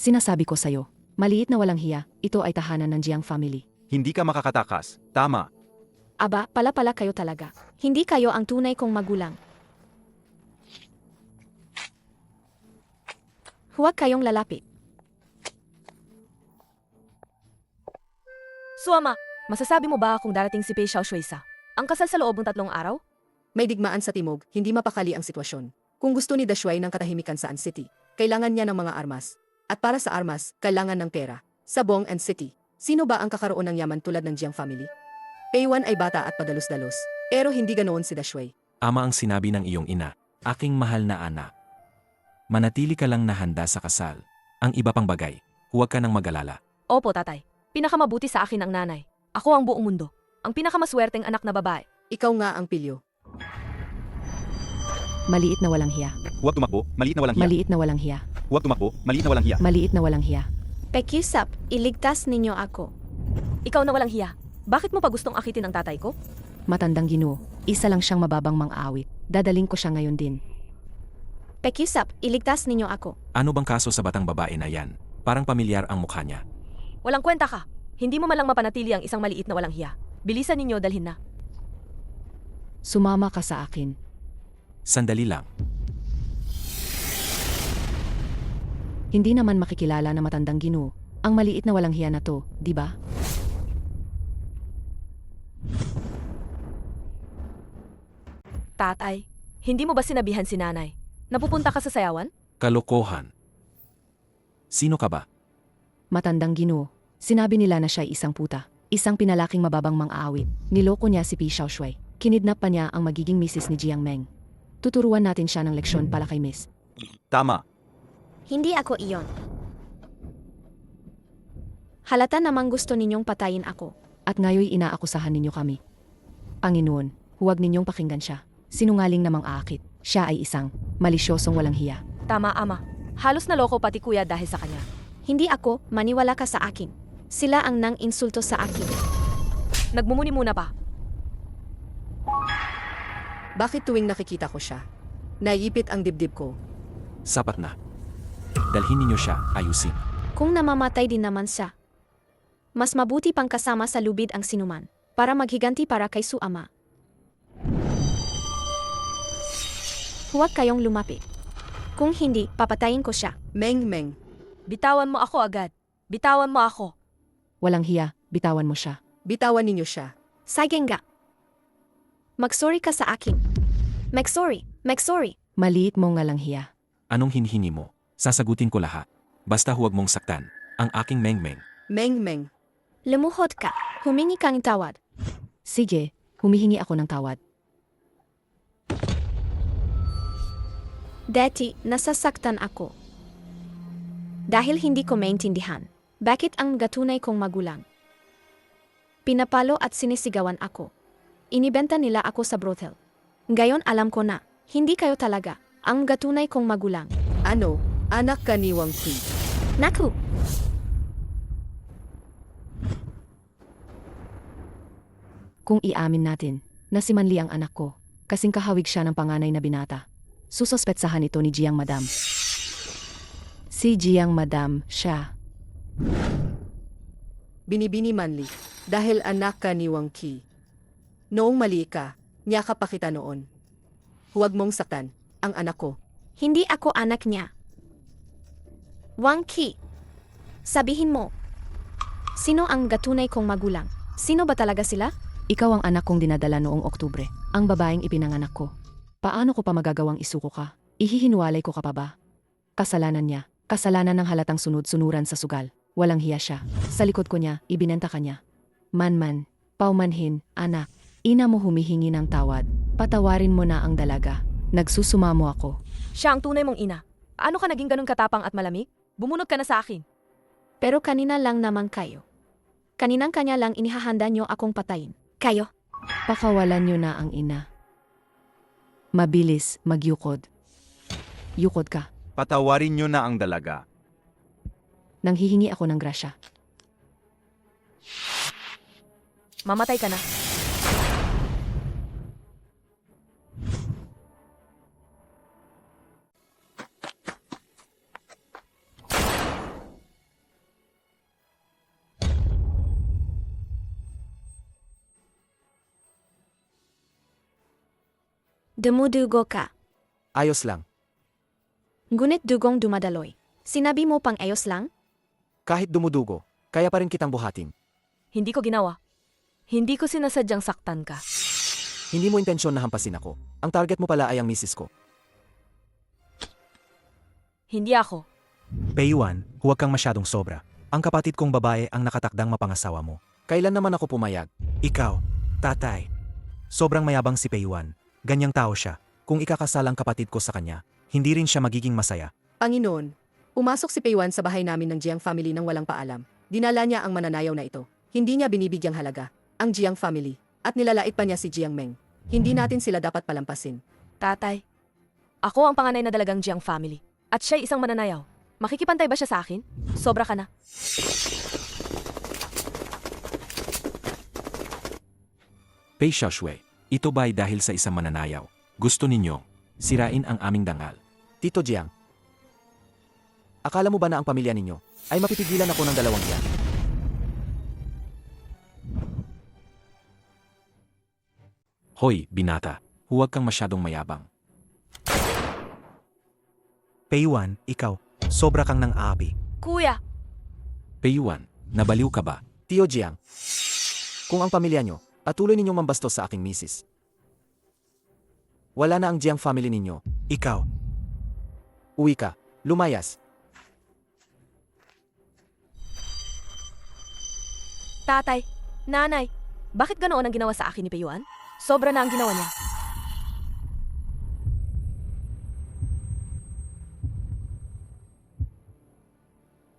Sinasabi ko sa'yo, maliit na walang hiya, ito ay tahanan ng Jiang family. Hindi ka makakatakas. Tama. Aba, pala kayo talaga. Hindi kayo ang tunay kong magulang. Huwag kayong lalapit. Suama, masasabi mo ba kung darating si Pei Xiaoshui ang kasal sa loob ng 3 araw? May digmaan sa timog, hindi mapakali ang sitwasyon. Kung gusto ni Dashuay ng katahimikan sa An City, kailangan niya ng mga armas. At para sa armas, kailangan ng pera. Sa Bong and City, sino ba ang kakaroon ng yaman tulad ng Jiang family? Peiwan ay bata at padalos-dalos. Pero hindi ganoon si Dashui. Ama ang sinabi ng iyong ina, aking mahal na anak. Manatili ka lang na handa sa kasal. Ang iba pang bagay, huwag ka nang mag-alala. Opo, tatay. Pinakamabuti sa akin ang nanay. Ako ang buong mundo. Ang pinakamaswerteng anak na babae. Ikaw nga ang pilyo. Maliit na walang hiya. Huwag tumakbo, maliit na walang hiya. Maliit na walang hiya. Huwag tumakbo, maliit na walang hiya. Maliit na walang hiya. Pakiusap, iligtas ninyo ako. Ikaw na walang hiya. Bakit mo pa gustong akitin ang tatay ko? Matandang Ginoo, isa lang siyang mababang mang-aawit. Dadaling ko siya ngayon din. Pakiusap, iligtas ninyo ako. Ano bang kaso sa batang babae na yan? Parang pamilyar ang mukha niya. Walang kwenta ka. Hindi mo malang mapanatili ang isang maliit na walang hiya. Bilisan ninyo, dalhin na. Sumama ka sa akin. Sandali lang. Hindi naman makikilala na matandang Ginoo. Ang maliit na walang hiya na to, di ba? Tatay, hindi mo ba sinabihan si nanay? Napupunta ka sa sayawan? Kalokohan. Sino ka ba? Matandang Ginoo. Sinabi nila na siya ay isang puta. Isang pinalaking mababang mang-aawit. Niloko niya si Pi Xiaoshui. Kinidnap pa niya ang magiging misis ni Jiang Meng. Tuturuan natin siya ng leksyon para kay Miss. Tama. Hindi ako iyon. Halata namang gusto ninyong patayin ako. At ngayoy inaakusahan ninyo kami. Panginoon, huwag ninyong pakinggan siya. Sinungaling namang aakit. Siya ay isang malisyosong walang hiya. Tama, ama. Halos naloko pati kuya dahil sa kanya. Hindi ako, maniwala ka sa akin. Sila ang nang insulto sa akin. Nagmumuni muna pa. Bakit tuwing nakikita ko siya? Naiipit ang dibdib ko. Sapat na. Dalhin ninyo siya, ayusin. Kung namamatay din naman siya, mas mabuti pang kasama sa lubid ang sinuman para maghiganti para kay Suama. Huwag kayong lumapit. Kung hindi, papatayin ko siya. Meng. Bitawan mo ako agad. Bitawan mo ako. Walang hiya, bitawan mo siya. Bitawan ninyo siya. Sige nga. Mag-sorry ka sa akin. Mag-sorry. Maliit mo nga lang hiya. Anong hinhingi mo? Sasagutin ko lahat. Basta huwag mong saktan. Ang aking Meng. Meng. Lumuhod ka. Humingi kang tawad. Sige, humihingi ako ng tawad. Dati, nasasaktan ako. Dahil hindi ko maintindihan, bakit ang gatunay kong magulang? Pinapalo at sinisigawan ako. Inibenta nila ako sa brothel. Ngayon alam ko na, hindi kayo talaga, ang gatunay kong magulang. Ano? Anak ka ni Wang Kui. Naku! Kung iamin natin na si Manli ang anak ko, kasing kahawig siya ng panganay na binata, susospetsahan ito ni Jiang Madam. Si Jiang Madam siya. Binibini Manli. Dahil anak ka ni Wang Qi. Noong mali ka, niyakap pa kita noon. Huwag mong saktan ang anak ko. Hindi ako anak niya. Wang Qi, sabihin mo, sino ang gatunay kong magulang? Sino ba talaga sila? Ikaw ang anak kong dinadala noong Oktubre, ang babaeng ipinanganak ko. Paano ko pa magagawang isuko ka? Ihihinwalay ko ka pa ba? Kasalanan niya, kasalanan ng halatang sunod-sunuran sa sugal. Walang hiya siya. Sa likod ko niya, ibinenta ka niya. Man, paumanhin, anak. Ina mo humihingi ng tawad. Patawarin mo na ang dalaga. Nagsusumamo ako. Siya ang tunay mong ina. Paano ka naging ganun katapang at malamig? Bumunot ka na sa akin. Pero kanina lang naman kayo. Kaninang kanya lang inihahanda nyo akong patayin. Kayo. Pakawalan niyo na ang ina. Mabilis, magyukod. Yukod ka. Patawarin nyo na ang dalaga. Nanghihingi ako ng grasya. Mamatay ka na. Dumudugo ka. Ayos lang. Ngunit dugong dumadaloy. Sinabi mo pang ayos lang? Kahit dumudugo, kaya pa rin kitang buhatin. Hindi ko ginawa. Hindi ko sinasadyang saktan ka. Hindi mo intensyon na hampasin ako. Ang target mo pala ay ang misis ko. Hindi ako. Pei-Yuan, huwag kang masyadong sobra. Ang kapatid kong babae ang nakatakdang mapangasawa mo. Kailan naman ako pumayag? Ikaw, tatay. Sobrang mayabang si Pei-Yuan. Ganyang tao siya. Kung ikakasal ang kapatid ko sa kanya, hindi rin siya magiging masaya. Panginoon, umasok si Peiwan sa bahay namin ng Jiang family nang walang paalam. Dinala niya ang mananayaw na ito. Hindi niya binibigyang halaga ang Jiang family at nilalait pa niya si Jiang Meng. Hindi natin sila dapat palampasin. Tatay, ako ang panganay na dalagang Jiang family. At siya'y isang mananayaw. Makikipantay ba siya sa akin? Sobra ka na. Pei Xiaoshui, ito ba'y dahil sa isang mananayaw? Gusto ninyo sirain ang aming dangal? Tito Jiang. Akala mo ba na ang pamilya ninyo ay mapipigilan ako ng dalawang yan? Hoy, binata, huwag kang masyadong mayabang. Pei-Yuan, ikaw, sobra kang nang aapi. Kuya, Pei-Yuan, nabaliw ka ba? Tio Jiang. Kung ang pamilya nyo, patuloy ninyong mambastos sa aking misis. Wala na ang Jiang family ninyo. Ikaw, Uwi ka. Lumayas. tatay, nanay, bakit ganoon ang ginawa sa akin ni Peyuan? Sobra na ang ginawa niya.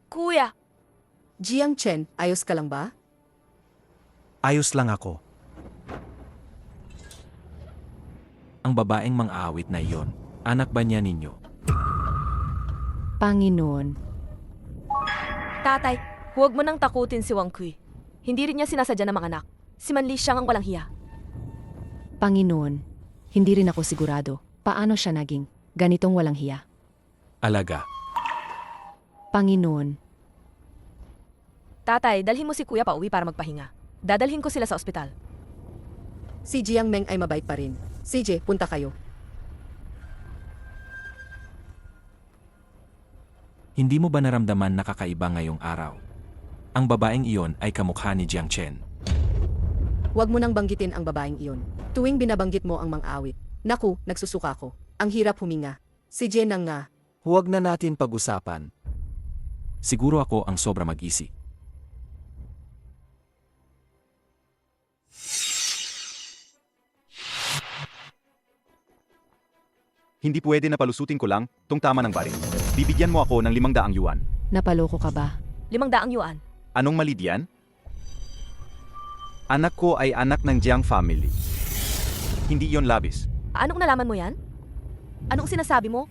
Kuya, Jiang Chen, ayos ka lang ba? ayos lang ako. Ang babaeng mang-aawit na iyon, anak ba niya ninyo? Panginoon, tatay, huwag mo nang takutin si Wang Kui. Hindi rin niya sinasadya ng mga anak. Si Manli siyang ang walang hiya. Panginoon, hindi rin ako sigurado paano siya naging ganitong walang hiya. Alaga, Panginoon, Tatay, dalhin mo si Kuya pa uwi para magpahinga. Dadalhin ko sila sa ospital. si Jiang Meng ay mabait pa rin. CJ, punta kayo. hindi mo ba naramdaman na kakaiba ngayong araw? Ang babaeng iyon ay kamukha ni Jiang Chen. Huwag mo nang banggitin ang babaeng iyon. Tuwing binabanggit mo ang mang-awit, naku, nagsusuka ko. Ang hirap huminga. Si Jen ang nga. Huwag na natin pag-usapan. Siguro ako ang sobra mag-isip. Hindi pwede na palusutin ko lang tong tama ng baril. Bibigyan mo ako ng 500 yuan. Napaloko ka ba? 500 yuan. Anong mali diyan? Anak ko ay anak ng Jiang family. Hindi yon labis. Anong nalaman mo yan? Anong sinasabi mo?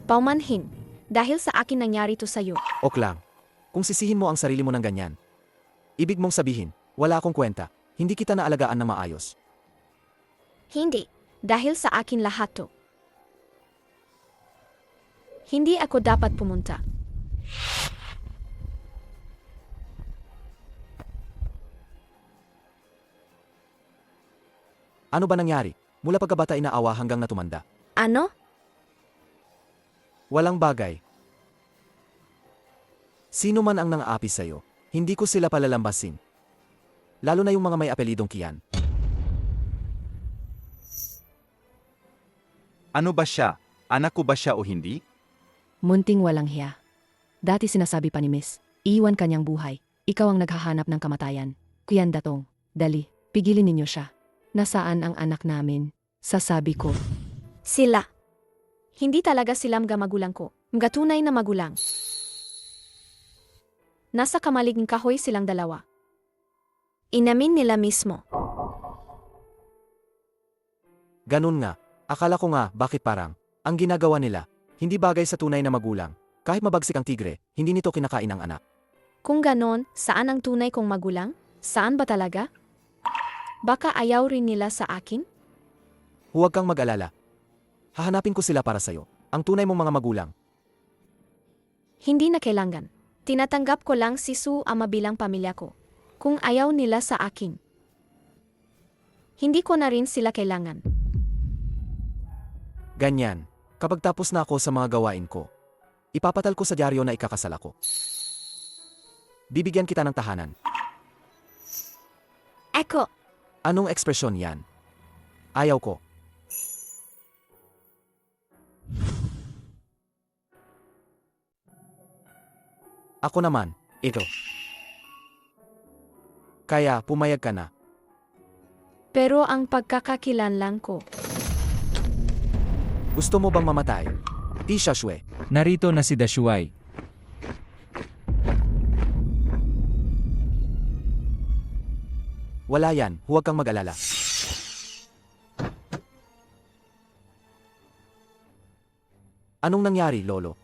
Paumanhin. Dahil sa akin nangyari to sa'yo. Ok lang. Kung sisihin mo ang sarili mo ng ganyan. Ibig mong sabihin, wala akong kwenta. Hindi kita naalagaan na maayos. Hindi. Dahil sa akin lahat to. Hindi ako dapat pumunta. Ano ba nangyari? Mula pagkabata inaawa hanggang natumanda. Ano? Walang bagay. Sino man ang nang-aapi sa'yo, hindi ko sila palalambasin. Lalo na yung mga may apelidong Kian. Ano ba siya? Anak ko ba siya o hindi? Munting walang hiya. Dati sinasabi pa ni Miss, iwan kanyang buhay. Ikaw ang naghahanap ng kamatayan. Kuyan Datong, dali, pigilin ninyo siya. Nasaan ang anak namin? Sasabi ko. Sila. Hindi talaga sila mga magulang ko. Mga tunay na magulang. Nasa kamaliging kahoy silang dalawa. Inamin nila mismo. Ganun nga. Akala ko nga, bakit parang, ang ginagawa nila, hindi bagay sa tunay na magulang. Kahit mabagsik ang tigre, hindi nito kinakain ang anak. Kung ganon, saan ang tunay kong magulang? Saan ba talaga? Baka ayaw rin nila sa akin? Huwag kang mag-alala. Hahanapin ko sila para sa'yo. Ang tunay mong mga magulang. Hindi na kailangan. Tinatanggap ko lang si Su ama bilang pamilya ko. Kung ayaw nila sa akin. Hindi ko na rin sila kailangan. Ganyan. Kapag tapos na ako sa mga gawain ko, ipapatal ko sa dyaryo na ikakasal ako. Bibigyan kita ng tahanan. Eko, Anong ekspresyon yan? Ayaw ko. Ako naman, ito. Kaya pumayag ka na. Pero ang pagkakakilanlan ko, Gusto mo bang mamatay? Di siya Shui. Narito na si Dashuai. Wala yan, huwag kang mag-alala. Anong nangyari, Lolo?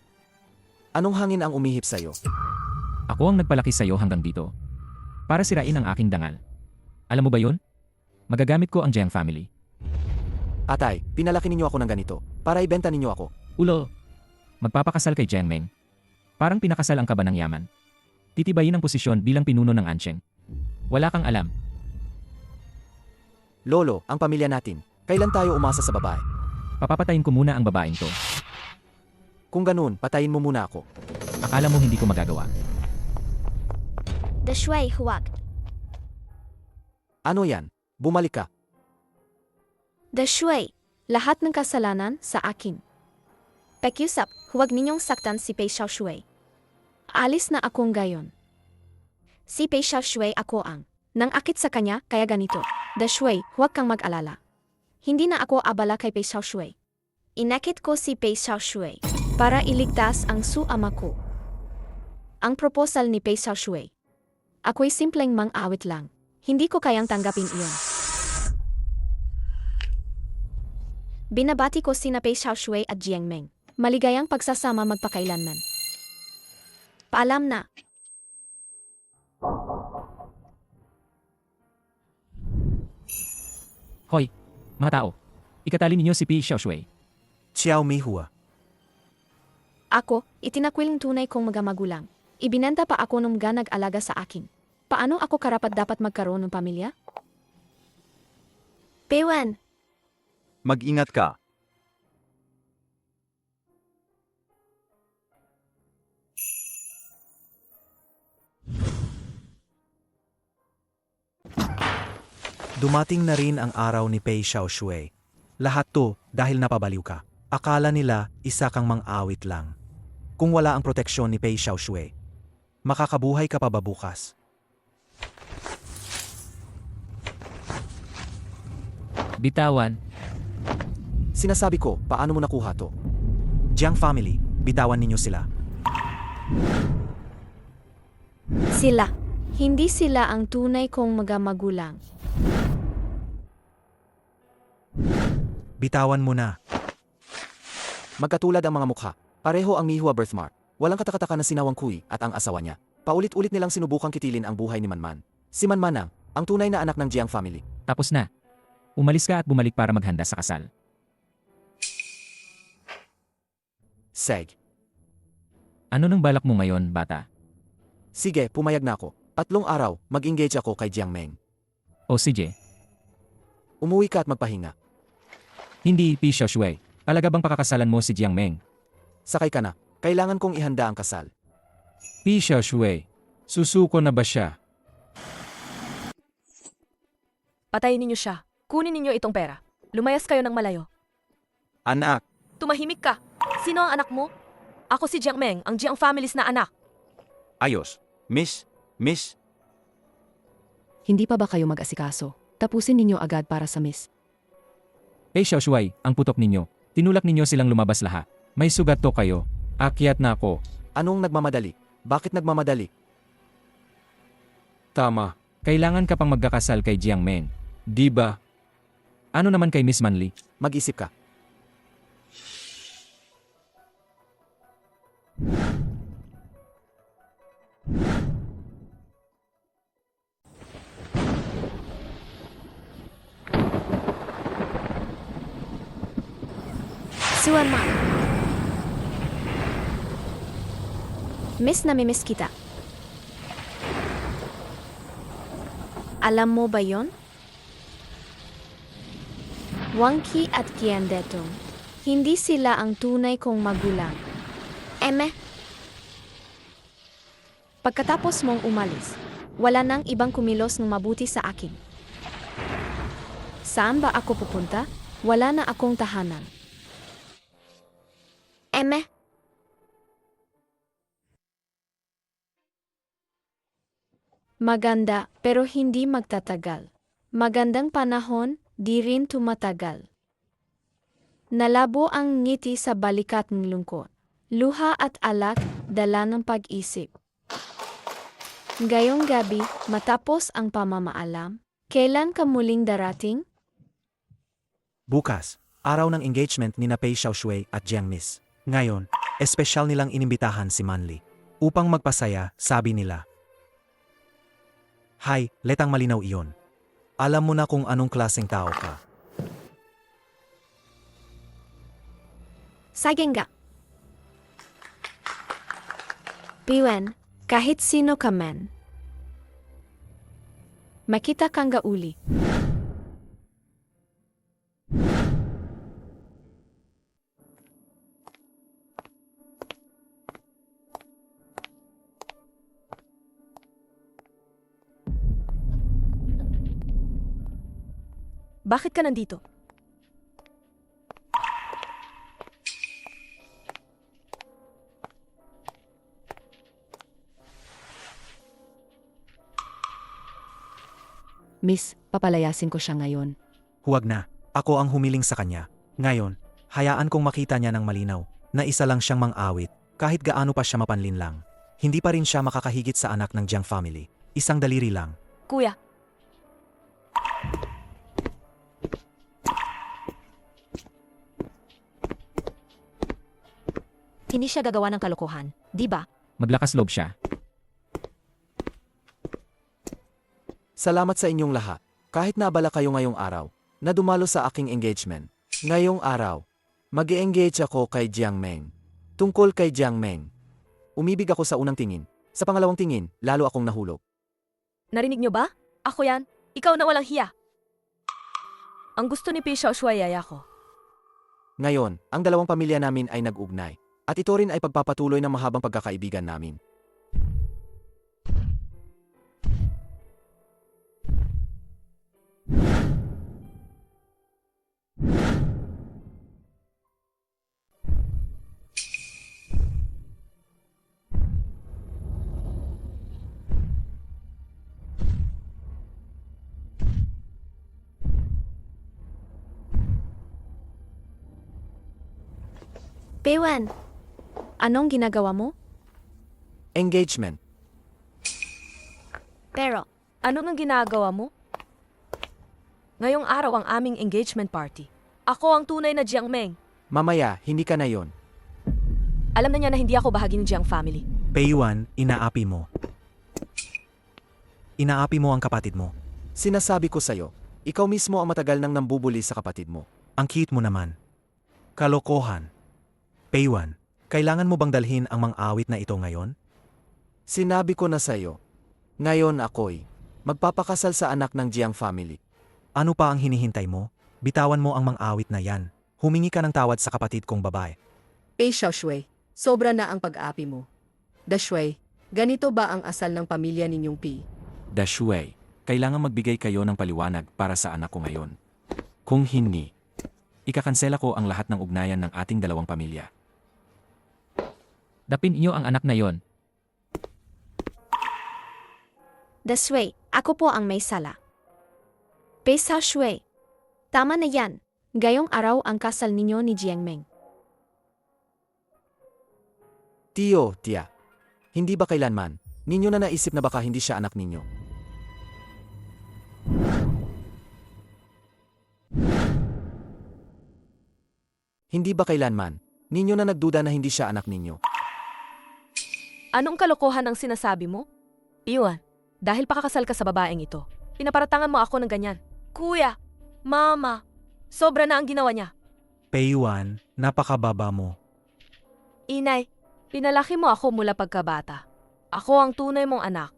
Anong hangin ang umihip sa'yo? Ako ang nagpalaki sa'yo hanggang dito. Para sirain ang aking dangal. Alam mo ba yun? Magagamit ko ang Jiang family. Atay, pinalaki ninyo ako ng ganito, para ibenta ninyo ako. Ulo, magpapakasal kay Jiang Meng. Parang pinakasal ang kaba ng yaman. Titibayin ang posisyon bilang pinuno ng Ansheng. Wala kang alam. Lolo, ang pamilya natin, kailan tayo umasa sa babae? Papapatayin ko muna ang babaeng to. Kung ganun, patayin mo muna ako. Akala mo hindi ko magagawa. The Shui huwag. Ano yan? Bumalik ka. The Shui, lahat ng kasalanan sa akin. Pakiusap, huwag ninyong saktan si Pei Xiaoshui. Alis na akong gayon. Si Pei Xiaoshui ako ang Nang akit sa kanya, kaya ganito. The Shui, huwag kang mag-alala. Hindi na ako abala kay Pei Xiaoshui. inakit ko si Pei Xiaoshui. Para iligtas ang suama ko. Ang proposal ni Pei Xiaoshui. Ako'y simpleng mang-awit lang. Hindi ko kayang tanggapin iyon. Binabati ko sina Pei Xiaoshui at Jiang Meng. Maligayang pagsasama magpakailanman. Paalam na. Hoy, mga tao. Ikatali ninyo si Pi Xiaoshui. Xiao Mihua. Ako, itinakwiling tunay kong mga magulang. Ibinenta pa ako nung nag-alaga sa akin. Paano ako karapat dapat magkaroon ng pamilya? Pewan, Mag-ingat ka. Dumating na rin ang araw ni Pei Xiaoshui. Lahat to dahil napabaliw ka. Akala nila isa kang mang-awit lang. Kung wala ang proteksyon ni Pei Xiaoshui, makakabuhay ka pa ba bukas? Bitawan. Sinasabi ko, paano mo nakuha to? Jiang family, bitawan ninyo sila. Sila. Hindi sila ang tunay kong mga magulang. Bitawan mo na. Magkatulad ang mga mukha. Pareho ang Mihua birthmark. Walang katakataka na sinawang Kui at ang asawa niya. Paulit-ulit nilang sinubukang kitilin ang buhay ni Manman. Si Manman ang tunay na anak ng Jiang family. Tapos na. Umalis ka at bumalik para maghanda sa kasal. Seg. Ano nang balak mo ngayon, bata? Sige, pumayag na ako. 3 araw, mag-engage ako kay Jiang Meng. O sige. Umuwi ka at magpahinga. Hindi, Pi Xiaoshui. Talaga bang pakakasalan mo si Jiang Meng? Sakay ka na. Kailangan kong ihanda ang kasal. Pi Xiaoshui. Susuko na ba siya? Patayin ninyo siya. Kunin ninyo itong pera. Lumayas kayo ng malayo. Anak, Tumahimik ka. Sino ang anak mo? Ako si Jiang Meng, ang Jiang family's na anak. ayos. Miss, Hindi pa ba kayo mag-asikaso? Tapusin ninyo agad para sa miss. Pei Xiaoshui, ang putok ninyo. Tinulak ninyo silang lumabas lahat. May sugat to kayo. Akyat na ako. Anong nagmamadali? Bakit nagmamadali? Tama. Kailangan ka pang magkakasal kay Jiang Meng. Di ba? Ano naman kay Miss Manli? Mag-isip ka. Suama. Miss na miss kita. Alam mo ba yon? Wang Qi at Qian Detong. Hindi sila ang tunay kong magulang. Eme, Pagkatapos mong umalis, wala nang ibang kumilos ng mabuti sa akin. Saan ba ako pupunta? Wala na akong tahanan. Eme, Maganda, pero hindi magtatagal. Magandang panahon, di rin tumatagal. Nalabo ang ngiti sa balikat ng lungkot. Luha at alak, dala ng pag-isip. Ngayong gabi, matapos ang pamamaalam, kailan ka muling darating? Bukas, araw ng engagement ni na Pei Xiaoshui at Jiang Miss. Ngayon, espesyal nilang inimbitahan si Manli. Upang magpasaya, sabi nila. Hay, letang malinaw iyon. Alam mo na kung anong klaseng tao ka. Sagengga. Piwen, kahit sino ka man. Makita kang gauli. Bakit ka nandito? Miss, papalayasin ko siya ngayon. Huwag na, ako ang humiling sa kanya. Ngayon, hayaan kong makita niya ng malinaw, na isa lang siyang mang-awit, kahit gaano pa siya mapanlinlang. Hindi pa rin siya makakahigit sa anak ng Jiang family. Isang daliri lang. Kuya, Hindi siya gagawa ng kalokohan, di ba? Maglakas loob siya. Salamat sa inyong lahat. Kahit naabala kayo ngayong araw, na dumalo sa aking engagement. Ngayong araw, mag-e-engage ako kay Jiang Meng. Tungkol kay Jiang Meng. Umibig ako sa unang tingin. Sa pangalawang tingin, lalo akong nahulog. narinig niyo ba? Ako yan. Ikaw na walang hiya. Ang gusto ni Pi Xiaoshui ay ako. Ngayon, ang dalawang pamilya namin ay nag-ugnay. At ito rin ay pagpapatuloy ng mahabang pagkakaibigan namin. Piwen, anong ginagawa mo? Engagement. pero, Ano nang ginagawa mo? Ngayong araw ang aming engagement party. Ako ang tunay na Jiang Meng. Mamaya, hindi ka na yon. Alam na niya na hindi ako bahagi ng Jiang family. Peiyuan, inaapi mo. Inaapi mo ang kapatid mo. Sinasabi ko sa'yo, ikaw mismo ang matagal nang nambubuli sa kapatid mo. Ang cute mo naman. Kalokohan. Peiyuan, kailangan mo bang dalhin ang mang-awit na ito ngayon? Sinabi ko na sa'yo, ngayon ako'y magpapakasal sa anak ng Jiang family. Ano pa ang hinihintay mo? Bitawan mo ang mang-awit na yan. Humingi ka ng tawad sa kapatid kong babae. Pei Xiaoshui, sobra na ang pag-aapi mo. Dashui, ganito ba ang asal ng pamilya ninyong Pi? Dashui, kailangan magbigay kayo ng paliwanag para sa anak ko ngayon. Kung hindi, ikakansela ko ang lahat ng ugnayan ng ating dalawang pamilya. Dapin niyo ang anak na yon. Dasway, ako po ang may sala. Pesa Shui. Tama na yan. Gayong araw ang kasal ninyo ni Jiang Meng. Tiyo, tiya, hindi ba kailanman, ninyo na naisip na baka hindi siya anak ninyo? Hindi ba kailanman, ninyo na nagduda na hindi siya anak ninyo? Anong kalokohan ang sinasabi mo? Iwan, dahil pakakasal ka sa babaeng ito, pinaparatangan mo ako ng ganyan. Kuya, mama, sobra na ang ginawa niya. Peiyuan, napakababa mo. Inay, pinalaki mo ako mula pagkabata. Ako ang tunay mong anak.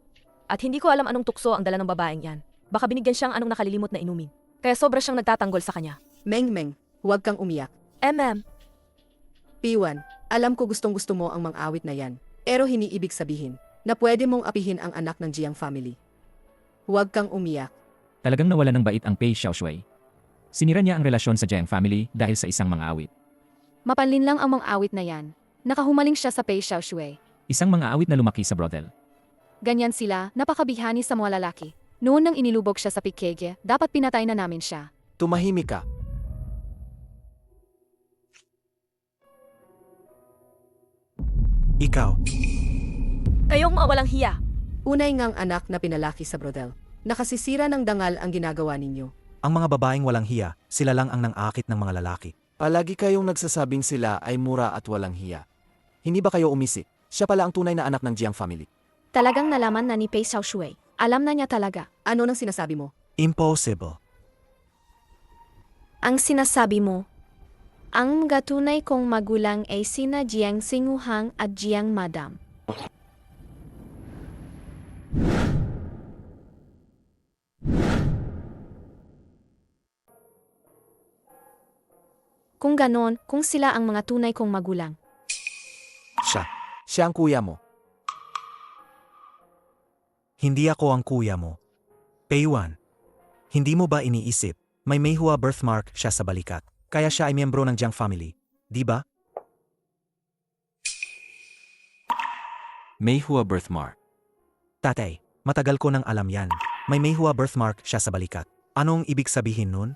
At hindi ko alam anong tukso ang dala ng babaeng yan. Baka binigyan siyang anong nakalilimot na inumin. Kaya sobra siyang nagtatanggol sa kanya. Meng, huwag kang umiyak. Piwan, alam ko gustong-gusto mo ang mang-awit na yan. Pero hiniibig sabihin na pwede mong apihin ang anak ng Jiang family. Huwag kang umiyak. Talagang nawala ng bait ang Pei Xiaoshui. Sinira niya ang relasyon sa Jiang family dahil sa isang mga awit. Mapanlin lang ang mga awit na yan. Nakahumaling siya sa Pei Xiaoshui. Isang mga awit na lumaki sa brothel. Ganyan sila, napakabihani sa mga lalaki. Noon nang inilubog siya sa pikege, dapat pinatay na namin siya. Tumahimik ka. Ikaw, Kayong mga walang hiya. Unay ngang anak na pinalaki sa brodel. Nakasisira ng dangal ang ginagawa ninyo. ang mga babaeng walang hiya, sila lang ang nang-akit ng mga lalaki. Palagi kayong nagsasabing sila ay mura at walang hiya. Hindi ba kayo umisip? Siya pala ang tunay na anak ng Jiang family. Talagang nalaman na ni Pei Xiaoshui. Alam na niya talaga. Ano nang sinasabi mo? Impossible. Ang sinasabi mo, ang gatunay kong magulang ay sina Jiang Singuhang at Jiang Madam. Kung ganon, kung sila ang mga tunay kong magulang. Siya ang kuya mo. Hindi ako ang kuya mo. Peiwan, hindi mo ba iniisip, may Meihua birthmark siya sa balikat, kaya siya ay miyembro ng Jiang family, di ba? Meihua birthmark. Tatay, matagal ko nang alam yan. May Meihua birthmark siya sa balikat. Anong ibig sabihin nun?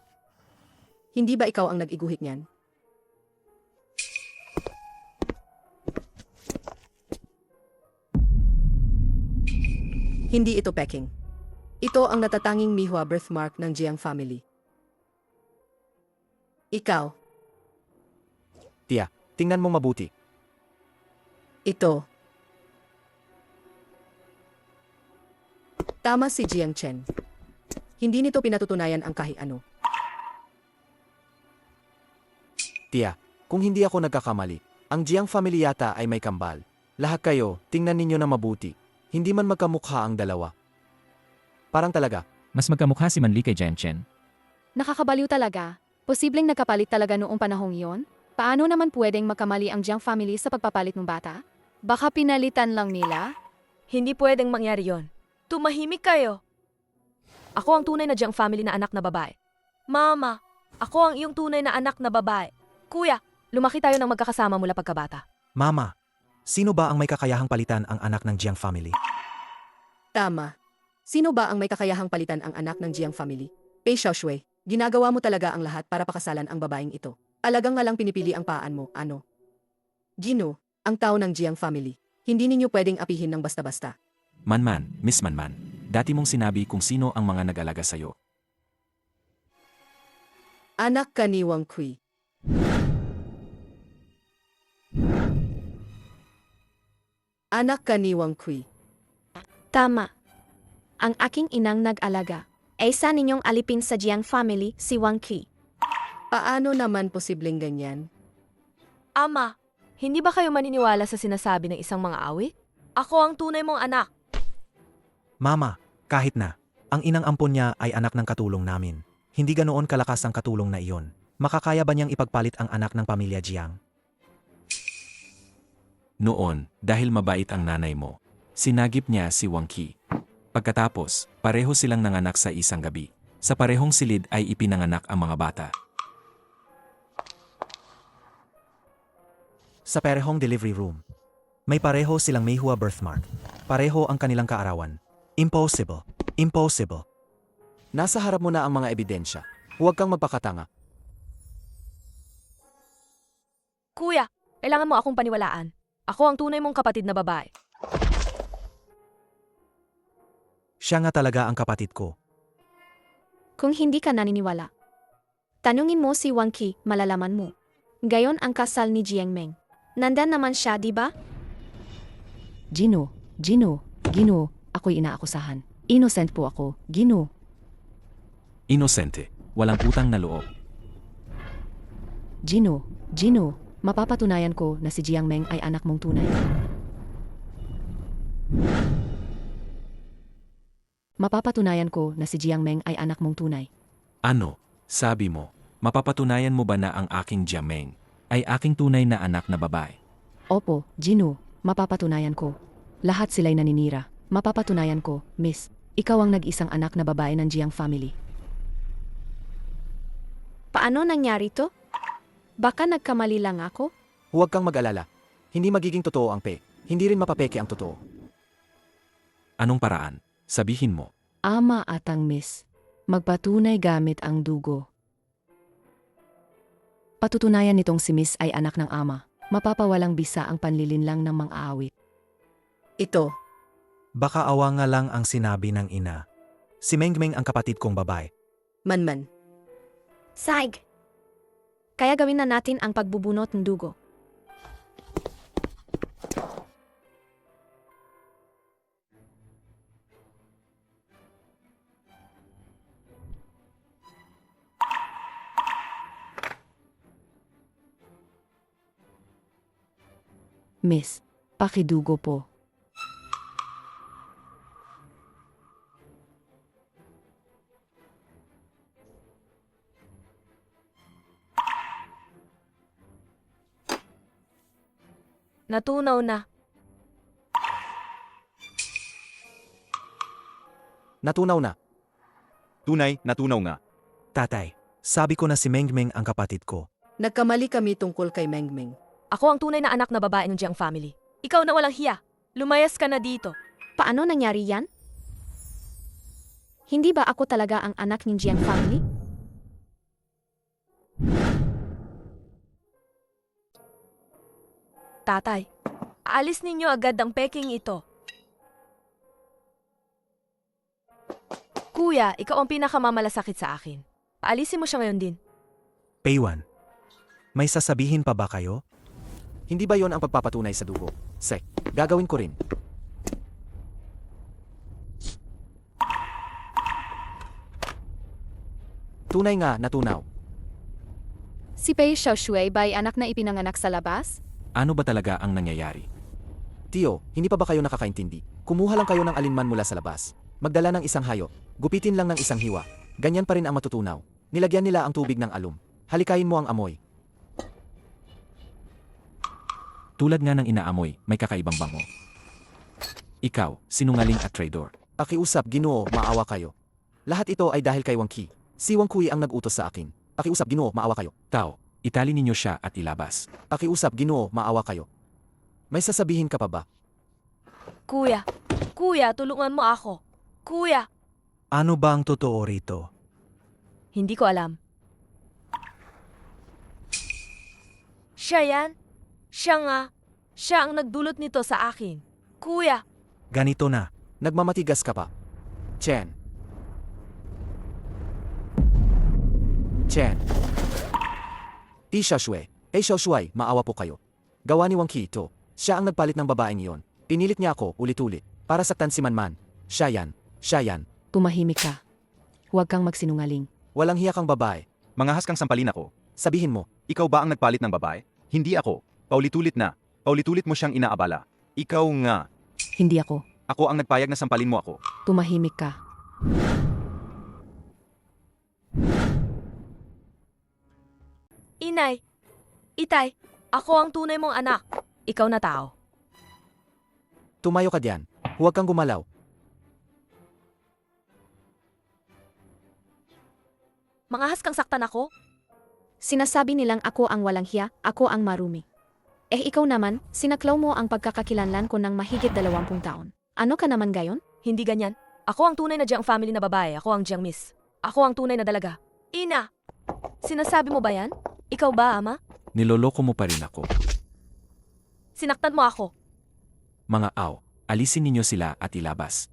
Hindi ba ikaw ang nag-iguhit niyan? Hindi ito peking. Ito ang natatanging Mihua birthmark ng Jiang family. Ikaw, Tia, tingnan mo mabuti. ito. Tama si Jiang Chen. Hindi nito pinatutunayan ang kahit ano. Tia, kung hindi ako nagkakamali, ang Jiang family yata ay may kambal. Lahat kayo, tingnan ninyo na mabuti. Hindi man magkamukha ang dalawa. Parang talaga. Mas magkamukha si Manli kay Jiang Chen. Nakakabaliw talaga. Posibleng nagkapalit talaga noong panahong iyon? Paano naman pwedeng magkamali ang Jiang family sa pagpapalit ng bata? Baka pinalitan lang nila? Hindi pwedeng mangyari yon. Tumahimik kayo. Ako ang tunay na Jiang family na anak na babae. Mama, ako ang iyong tunay na anak na babae. Kuya, lumaki tayo ng magkakasama mula pagkabata. Mama, sino ba ang may kakayahang palitan ang anak ng Jiang family? Tama. Sino ba ang may kakayahang palitan ang anak ng Jiang family? Pei Xiaoshui, ginagawa mo talaga ang lahat para pakasalan ang babaeng ito. Alagang nga lang pinipili ang paan mo, ano? Gino, ang tao ng Jiang family. Hindi ninyo pwedeng apihin ng basta-basta. Manman, Miss Manman, dati mong sinabi kung sino ang mga nag-alaga sa'yo. Anak ka ni Wang Kui. Anak ka ni Wang Kui. Tama. Ang aking inang nag-alaga. Ay isa ninyong alipin sa Jiang family, si Wang Qi. Paano naman posibleng ganyan? Ama, hindi ba kayo maniniwala sa sinasabi ng isang mga awit? Ako ang tunay mong anak. Mama, kahit na, ang inang ampon niya ay anak ng katulong namin. Hindi ganoon kalakas ang katulong na iyon. Makakaya ba niyang ipagpalit ang anak ng pamilya Jiang? Noon, dahil mabait ang nanay mo, sinagip niya si Wang Qi. Pagkatapos, pareho silang nanganak sa isang gabi. Sa parehong silid ay ipinanganak ang mga bata. Sa parehong delivery room. May pareho silang Meihua birthmark. Pareho ang kanilang kaarawan. Impossible. Impossible. Nasa harap mo na ang mga ebidensya. Huwag kang magpakatanga. Kuya, kailangan mo akong paniwalaan. Ako ang tunay mong kapatid na babae. Siya nga talaga ang kapatid ko. Kung hindi ka naniniwala, tanungin mo si Wang Qi, malalaman mo. Gayon ang kasal ni Jiang Meng. Nandan naman siya, di ba? Gino, ako'y inaakusahan. Innocent po ako, Gino. Inosente, walang utang na loob. Gino, mapapatunayan ko na si Jiang Meng ay anak mong tunay. Mapapatunayan ko na si Jiang Meng ay anak mong tunay. Ano, sabi mo, mapapatunayan mo ba na ang aking Jiameng ay aking tunay na anak na babae? Opo, Gino, mapapatunayan ko. Lahat sila'y naninira. Mapapatunayan ko, Miss. Ikaw ang nag-isang anak na babae ng Jiang family. Paano nangyari to? Baka nagkamali lang ako? Huwag kang mag-alala. Hindi magiging totoo ang pe. Hindi rin mapapeke ang totoo. Anong paraan? Sabihin mo. Ama at ang miss. Magpatunay gamit ang dugo. Patutunayan nitong si Miss ay anak ng ama. Mapapawalang bisa ang panlilinlang ng mang-aawit. Ito. Baka awa nga lang ang sinabi ng ina. Si Mengmeng ang kapatid kong babae. Manman. Saig! Kaya gawin na natin ang pagbubunot ng dugo. Miss, pakidugo po. Natunaw na. Natunaw na. Tunay, natunaw nga. Tatay, sabi ko na si Mengmeng ang kapatid ko. Nagkamali kami tungkol kay Mengmeng. Ako ang tunay na anak na babae ng Jiang family. Ikaw na walang hiya. Lumayas ka na dito. Paano nangyari yan? Hindi ba ako talaga ang anak ng Jiang family? Tatay, aalis ninyo agad ang peking ito. Kuya, ikaw ang pinakamamalasakit sa akin. Paalisin mo siya ngayon din. Peiwan, may sasabihin pa ba kayo? Hindi ba yon ang pagpapatunay sa dugo? Sek, gagawin ko rin. Tunay nga, natunaw. Si Pei Xiaoshui ba ay anak na ipinanganak sa labas? Ano ba talaga ang nangyayari? Tio, hindi pa ba kayo nakakaintindi? Kumuha lang kayo ng alinman mula sa labas. Magdala ng isang hayop. Gupitin lang ng isang hiwa. Ganyan pa rin ang matutunaw. Nilagyan nila ang tubig ng alum. Halikayin mo ang amoy. Tulad nga ng inaamoy, may kakaibang bango. Ikaw, sinungaling at traitor. Pakiusap, Ginoo, maawa kayo. Lahat ito ay dahil kay Wang Qi. Si Wang Kui ang nag-utos sa akin. Pakiusap, Ginoo, maawa kayo. Tao, itali ninyo siya at ilabas. Pakiusap, Ginoo, maawa kayo. May sasabihin ka pa ba? Kuya, tulungan mo ako. Kuya, Ano ba ang totoo rito? hindi ko alam. Siya yan? Siya nga. Siya ang nagdulot nito sa akin. Kuya, Ganito na. Nagmamatigas ka pa. Chen. Ti Xiaoshui. Xiaoshui, maawa po kayo. Gawa ni Wang Qi ito. Siya ang nagpalit ng babaeng iyon. Pinilit niya ako ulit-ulit para saktan si Manman. Siya yan. Tumahimik ka. Huwag kang magsinungaling. Walang hiya kang babae. Mangahas kang sampalin ako. Sabihin mo, Ikaw ba ang nagpalit ng babae? Hindi ako. Paulit-ulit na. Paulit-ulit mo siyang inaabala. Ikaw nga. Hindi ako. Ako ang nagpayag na sampalin mo ako. Tumahimik ka. inay, itay, ako ang tunay mong anak. Ikaw na tao. tumayo ka diyan. Huwag kang gumalaw. Mangahas kang saktan ako? Sinasabi nilang ako ang walang hiya, ako ang marumi. Ikaw naman, sinaklaw mo ang pagkakakilanlan ko ng mahigit 20 taon. Ano ka naman gayon? Hindi ganyan. Ako ang tunay na Jiang family na babae. Ako ang Jiang Miss. Ako ang tunay na dalaga. Ina! Sinasabi mo ba yan? Ikaw ba, ama? Niloloko mo pa rin ako. Sinaktan mo ako. Mga aw, alisin ninyo sila at ilabas.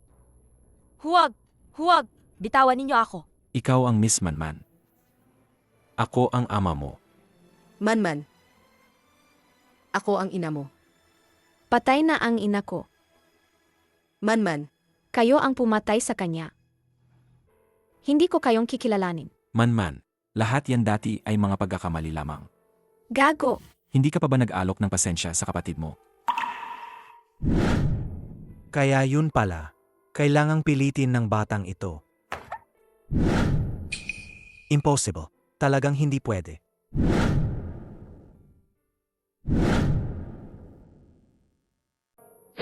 Huwag! Huwag! Bitawan ninyo ako. Ikaw ang Miss Manman. Ako ang ama mo. Manman. Ako ang ina mo. Patay na ang ina ko. Manman. Kayo ang pumatay sa kanya. Hindi ko kayong kikilalanin. Manman, lahat yan dati ay mga pagkakamali lamang. Gago! Hindi ka pa ba nag-alok ng pasensya sa kapatid mo? Kaya yun pala, kailangang pilitin ng batang ito. Impossible. Talagang hindi pwede.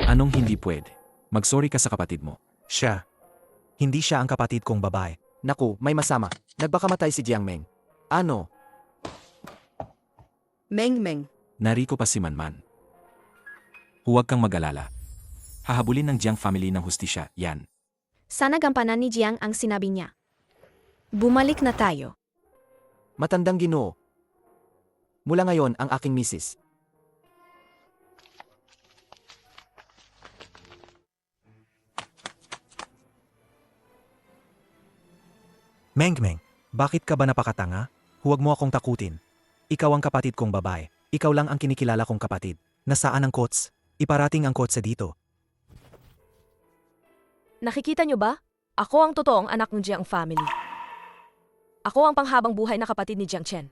Anong hindi pwede? Magsorry ka sa kapatid mo. Siya. Hindi siya ang kapatid kong babae. Naku, may masama. Nagbakamatay si Jiang Meng. Ano? Meng. Nariko pa si Manman. Huwag kang mag-alala. Hahabulin ng Jiang family ng hustisya, yan. Sana gampanan ni Jiang ang sinabi niya. Bumalik na tayo. Matandang Ginoo. Mula ngayon ang aking misis. Meng, bakit ka ba napakatanga? Huwag mo akong takutin. Ikaw ang kapatid kong babae. Ikaw lang ang kinikilala kong kapatid. Nasaan ang kotse? Iparating ang kotse dito. Nakikita nyo ba? Ako ang totoong anak ng Jiang family. Ako ang panghabang buhay na kapatid ni Jiang Chen.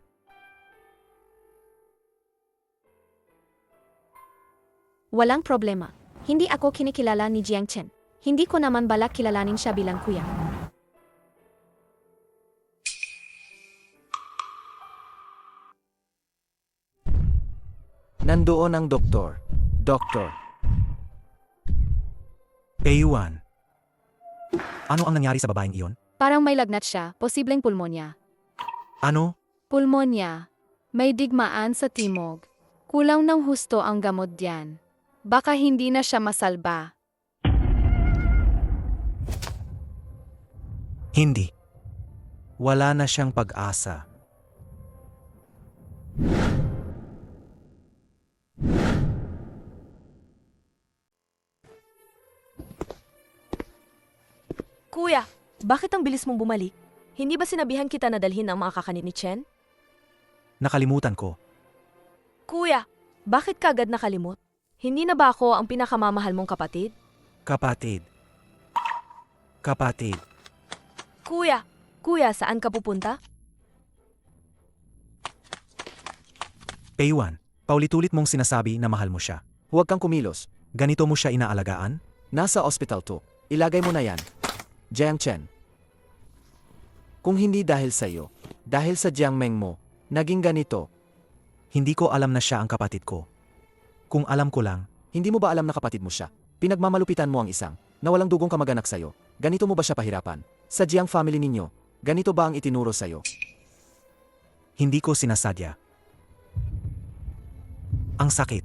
Walang problema. Hindi ako kinikilala ni Jiang Chen. Hindi ko naman balak kilalanin siya bilang kuya. Nandoon ang doktor. Doktor. Payuan. Ano ang nangyari sa babaeng iyon? Parang may lagnat siya, posibleng pulmonya. Ano? Pulmonya. May digmaan sa timog. Kulang ng husto ang gamot diyan. Baka hindi na siya masalba. Hindi. Wala na siyang pag-asa. Kuya, bakit ang bilis mong bumalik? Hindi ba sinabihan kita na dalhin ang mga kakanin ni Chen? Nakalimutan ko. Kuya, bakit ka agad nakalimot? Hindi na ba ako ang pinakamamahal mong kapatid? Kapatid. Kapatid. Kuya, saan ka pupunta? Payuan, paulit-ulit mong sinasabi na mahal mo siya. Huwag kang kumilos. Ganito mo siya inaalagaan? Nasa ospital to. Ilagay mo na yan. Jiang Chen. Kung hindi dahil sa iyo, dahil sa Jiang Meng mo, naging ganito. Hindi ko alam na siya ang kapatid ko. Kung alam ko lang, Hindi mo ba alam na kapatid mo siya? Pinagmamalupitan mo ang isang, na walang dugong kamag-anak sa'yo. Ganito mo ba siya pahirapan? Sa Jiang family ninyo, ganito ba ang itinuro sa'yo? hindi ko sinasadya. Ang sakit.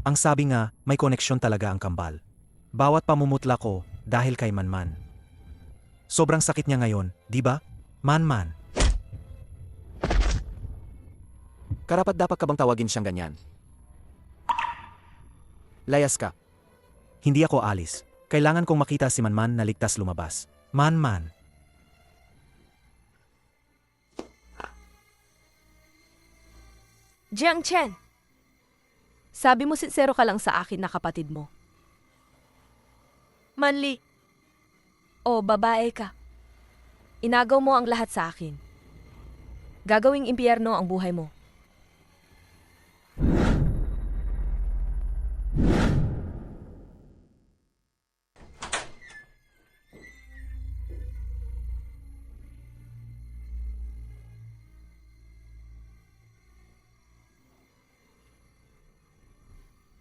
Ang sabi nga, may koneksyon talaga ang kambal. Bawat pamumutla ko, dahil kay Manman. Sobrang sakit niya ngayon, di ba? Manman. Karapat dapat ka bang tawagin siyang ganyan? Layas ka. Hindi ako alis. Kailangan kong makita si Manman na ligtas lumabas. Manman. Jiang Chen, sabi mo sincero ka lang sa akin na kapatid mo. Manli, babae ka. Inagaw mo ang lahat sa akin. Gagawing impyerno ang buhay mo.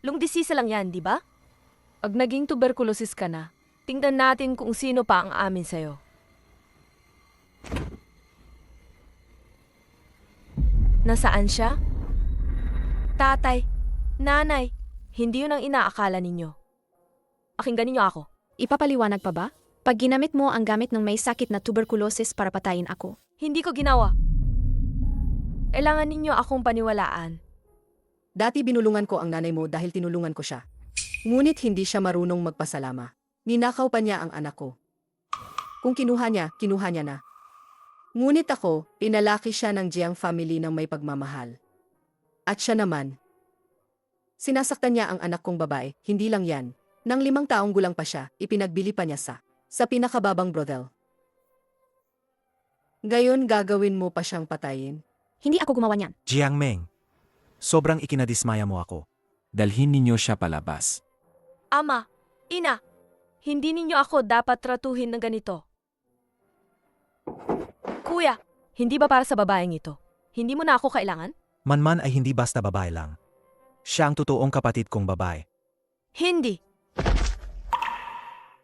Lungdisisa lang yan, di ba? Pag naging tuberculosis ka na, tingnan natin kung sino pa ang amin sa'yo. Nasaan siya? Tatay, nanay, hindi yun ang inaakala ninyo. Pakinggan ninyo ako. Ipapaliwanag pa ba? Pag ginamit mo ang gamit ng may sakit na tuberculosis para patayin ako. Hindi ko ginawa. Kailangan ninyo akong paniwalaan. Dati binulungan ko ang nanay mo dahil tinulungan ko siya. Ngunit hindi siya marunong magpasalama. Ninakaw pa niya ang anak ko. Kung kinuha niya na. Ngunit ako, pinalaki siya ng Jiang family ng may pagmamahal. At siya naman. Sinasaktan niya ang anak kong babae, hindi lang yan. Nang 5 taong gulang pa siya, ipinagbili pa niya sa pinakababang brothel. Gayon gagawin mo pa siyang patayin. Hindi ako gumawa niyan. Jiang Meng. Sobrang ikinadismaya mo ako. Dalhin ninyo siya palabas. Ama, ina, hindi ninyo ako dapat tratuhin ng ganito. Kuya, hindi ba para sa babaeng ito? Hindi mo na ako kailangan? Manman ay hindi basta babae lang. Siya ang totoong kapatid kong babae. Hindi.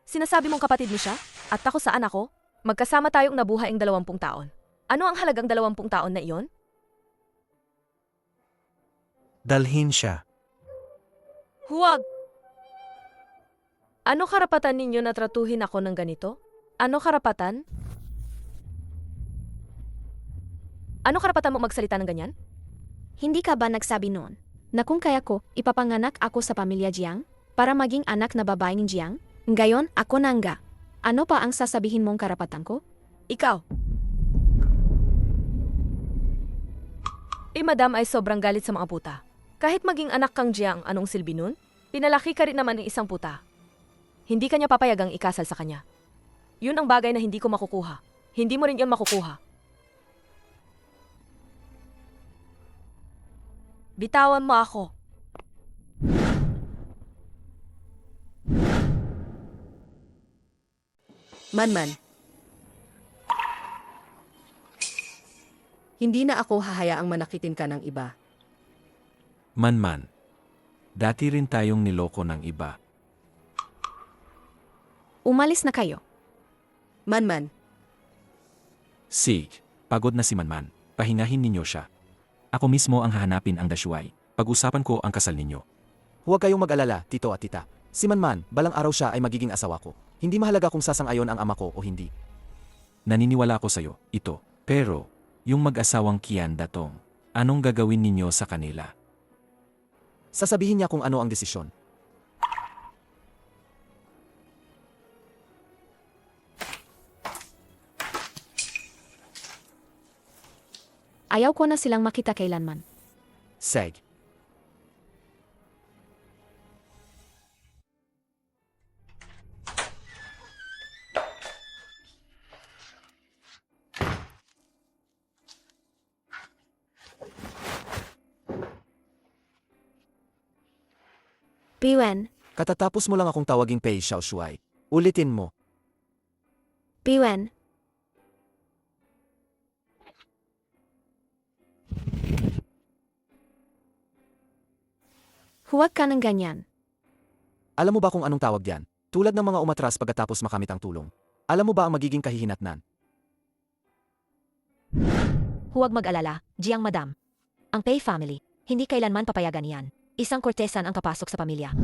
Sinasabi mong kapatid mo siya? At ako saan ako? Magkasama tayong nabuhay ang 20 taon. Ano ang halagang 20 taon na iyon? Dalhin siya. Huwag! Ano karapatan ninyo na tratuhin ako ng ganito? Ano karapatan? Ano karapatan mo magsalita ng ganyan? Hindi ka ba nagsabi noon na kung kaya ko, ipapanganak ako sa pamilya Jiang para maging anak na babae ni Jiang? Ngayon, ako na nga. Ano pa ang sasabihin mong karapatan ko? Ikaw. Madam ay sobrang galit sa mga puta. Kahit maging anak kang Jiang, anong silbi nun? Pinalaki ka rin naman ng isang puta. Hindi kanya papayagang ikasal sa kanya. Yun ang bagay na hindi ko makukuha. Hindi mo rin yun makukuha. Bitawan mo ako. Manman. Hindi na ako hahayaang manakitin ka ng iba. Manman. Dati rin tayong niloko ng iba. Umalis na kayo. Manman, Sig, pagod na si Manman. Pahingahin ninyo siya. Ako mismo ang hahanapin ang Dashuay. Pag-usapan ko ang kasal ninyo. Huwag kayong mag-alala, tito at tita. Si Manman, balang araw siya ay magiging asawa ko. Hindi mahalaga kung sasang-ayon ang ama ko o hindi. Naniniwala ako sa'yo, ito. Pero, yung mag-asawang Kian Datong, anong gagawin ninyo sa kanila? Sasabihin niya kung ano ang desisyon. Ayaw ko na silang makita kailanman. Seg. Piwen, Katatapos mo lang akong tawaging Pei Xiaoshuai. Ulitin mo. Piwen. Huwag ka ng ganyan. Alam mo ba kung anong tawag diyan? Tulad ng mga umatras pagkatapos makamit ang tulong. Alam mo ba ang magiging kahihinatnan? Huwag mag-alala, Jiang Madam. Ang Pei family, hindi kailanman papayagan yan. Isang kortesan ang papasok sa pamilya.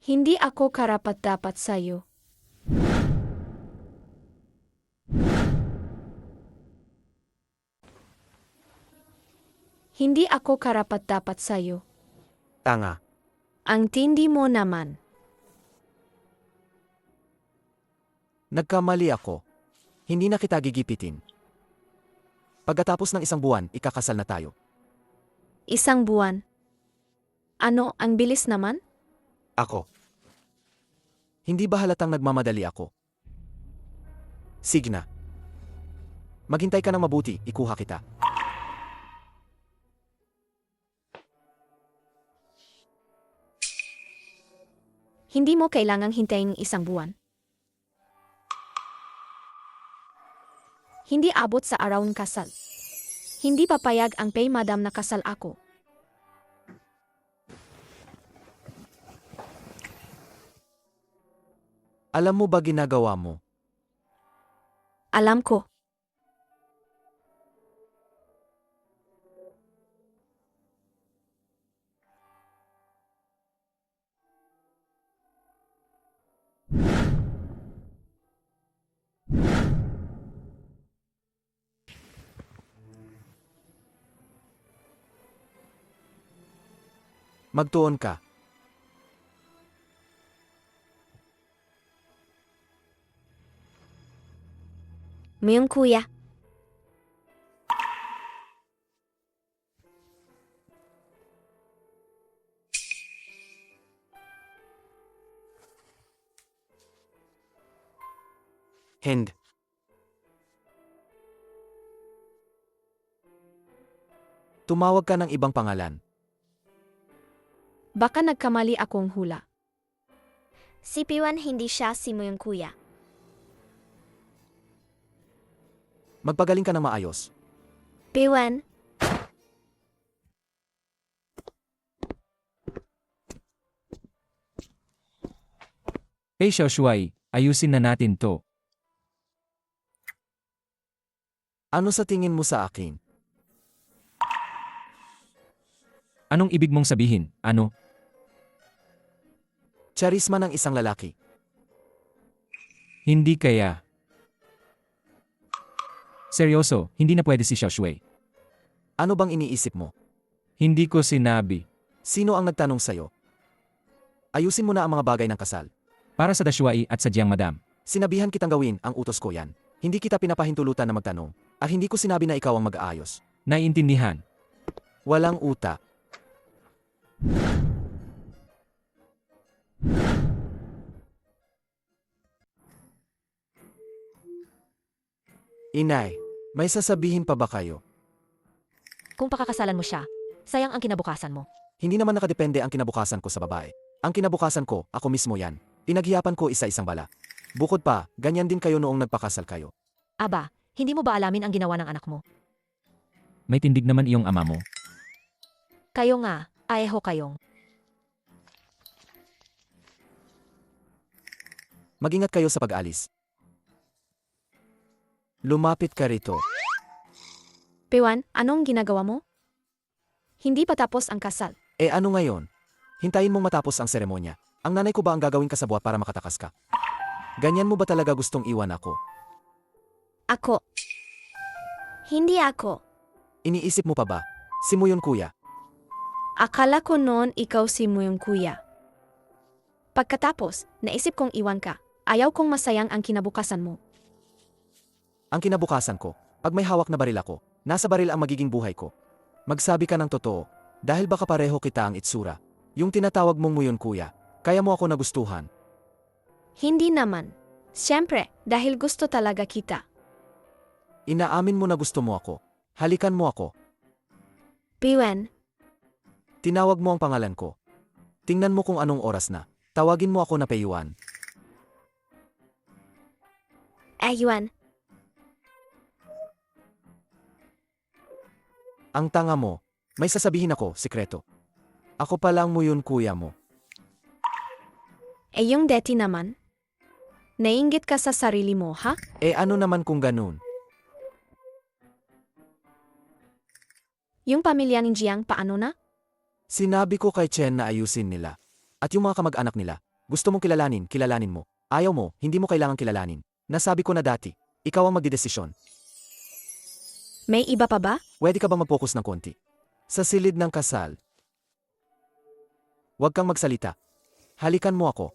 Hindi ako karapat-dapat sa'yo. Hindi ako karapat-dapat sa'yo. Tanga. Ang tindi mo naman. Nagkamali ako. Hindi na kita gigipitin. Pagkatapos ng isang buwan, ikakasal na tayo. Isang buwan. Ano, ang bilis naman? Ako. Hindi ba halatang nagmamadali ako? Sige na. Maghintay ka ng mabuti, ikuha kita. Hindi mo kailangang hintayin isang buwan. Hindi abot sa araw ng kasal. Hindi papayag ang Pei Madam na kasal ako. Alam mo ba ginagawa mo? Alam ko. Magtuon ka. Muyong kuya. Hind. Tumawag ka ng ibang pangalan. Baka nagkamali akong hula. Si Piwan hindi siya si Muyong kuya. Magpagaling ka ng maayos. Piwan, Pei Xiaoshuai, ayusin na natin to. Ano sa tingin mo sa akin? Anong ibig mong sabihin? Ano? Charisma ng isang lalaki. Hindi kaya. Seryoso, hindi na pwede si Xiao Shui. Ano bang iniisip mo? Hindi ko sinabi. Sino ang nagtanong sa'yo? Ayusin mo na ang mga bagay ng kasal. Para sa Dashuai at sa Jiang Madam. Sinabihan kitang gawin ang utos ko yan. Hindi kita pinapahintulutan na magtanong. At hindi ko sinabi na ikaw ang mag-aayos. Naiintindihan. Walang uta. Inay, may sasabihin pa ba kayo? Kung pakakasalan mo siya, sayang ang kinabukasan mo. Hindi naman nakadepende ang kinabukasan ko sa babae. Ang kinabukasan ko, ako mismo yan. Pinaghiyapan ko isa-isang bala. Bukod pa, ganyan din kayo noong nagpakasal kayo. Aba, hindi mo ba alamin ang ginawa ng anak mo? May tindig naman iyong ama mo. Kayo nga, aeho kayong. Mag-ingat kayo sa pag-alis. Lumapit ka rito. Pewan, anong ginagawa mo? Hindi pa tapos ang kasal. Eh ano ngayon? Hintayin mong matapos ang seremonya. Ang nanay ko ba ang gagawin kasabwat para makatakas ka? Ganyan mo ba talaga gustong iwan ako? Ako. Hindi ako. Iniisip mo pa ba? Si mo yun kuya. Akala ko noon ikaw si Muyong kuya. Pagkatapos, naisip kong iwan ka. Ayaw kong masayang ang kinabukasan mo. Ang kinabukasan ko, pag may hawak na baril ako, nasa baril ang magiging buhay ko. Magsabi ka ng totoo, dahil baka pareho kita ang itsura. Yung tinatawag mong muyon kuya, kaya mo ako nagustuhan. Hindi naman. Siyempre, dahil gusto talaga kita. Inaamin mo na gusto mo ako. Halikan mo ako. Pewan, Tinawag mo ang pangalan ko. Tingnan mo kung anong oras na. Tawagin mo ako na Peyuan. Ayuan. Ang tanga mo. May sasabihin ako, sikreto. Ako pa lang mo yun kuya mo. eh yung deti naman. Nainggit ka sa sarili mo, ha? Eh ano naman kung ganun? Yung pamilya ni Jiang paano na? Sinabi ko kay Chen na ayusin nila. At yung mga kamag-anak nila, gusto mong kilalanin, kilalanin mo. Ayaw mo, hindi mo kailangang kilalanin. Nasabi ko na dati, ikaw ang magdidesisyon. May iba pa ba? Pwede ka ba mag-focus ng konti? Sa silid ng kasal. Huwag kang magsalita. Halikan mo ako.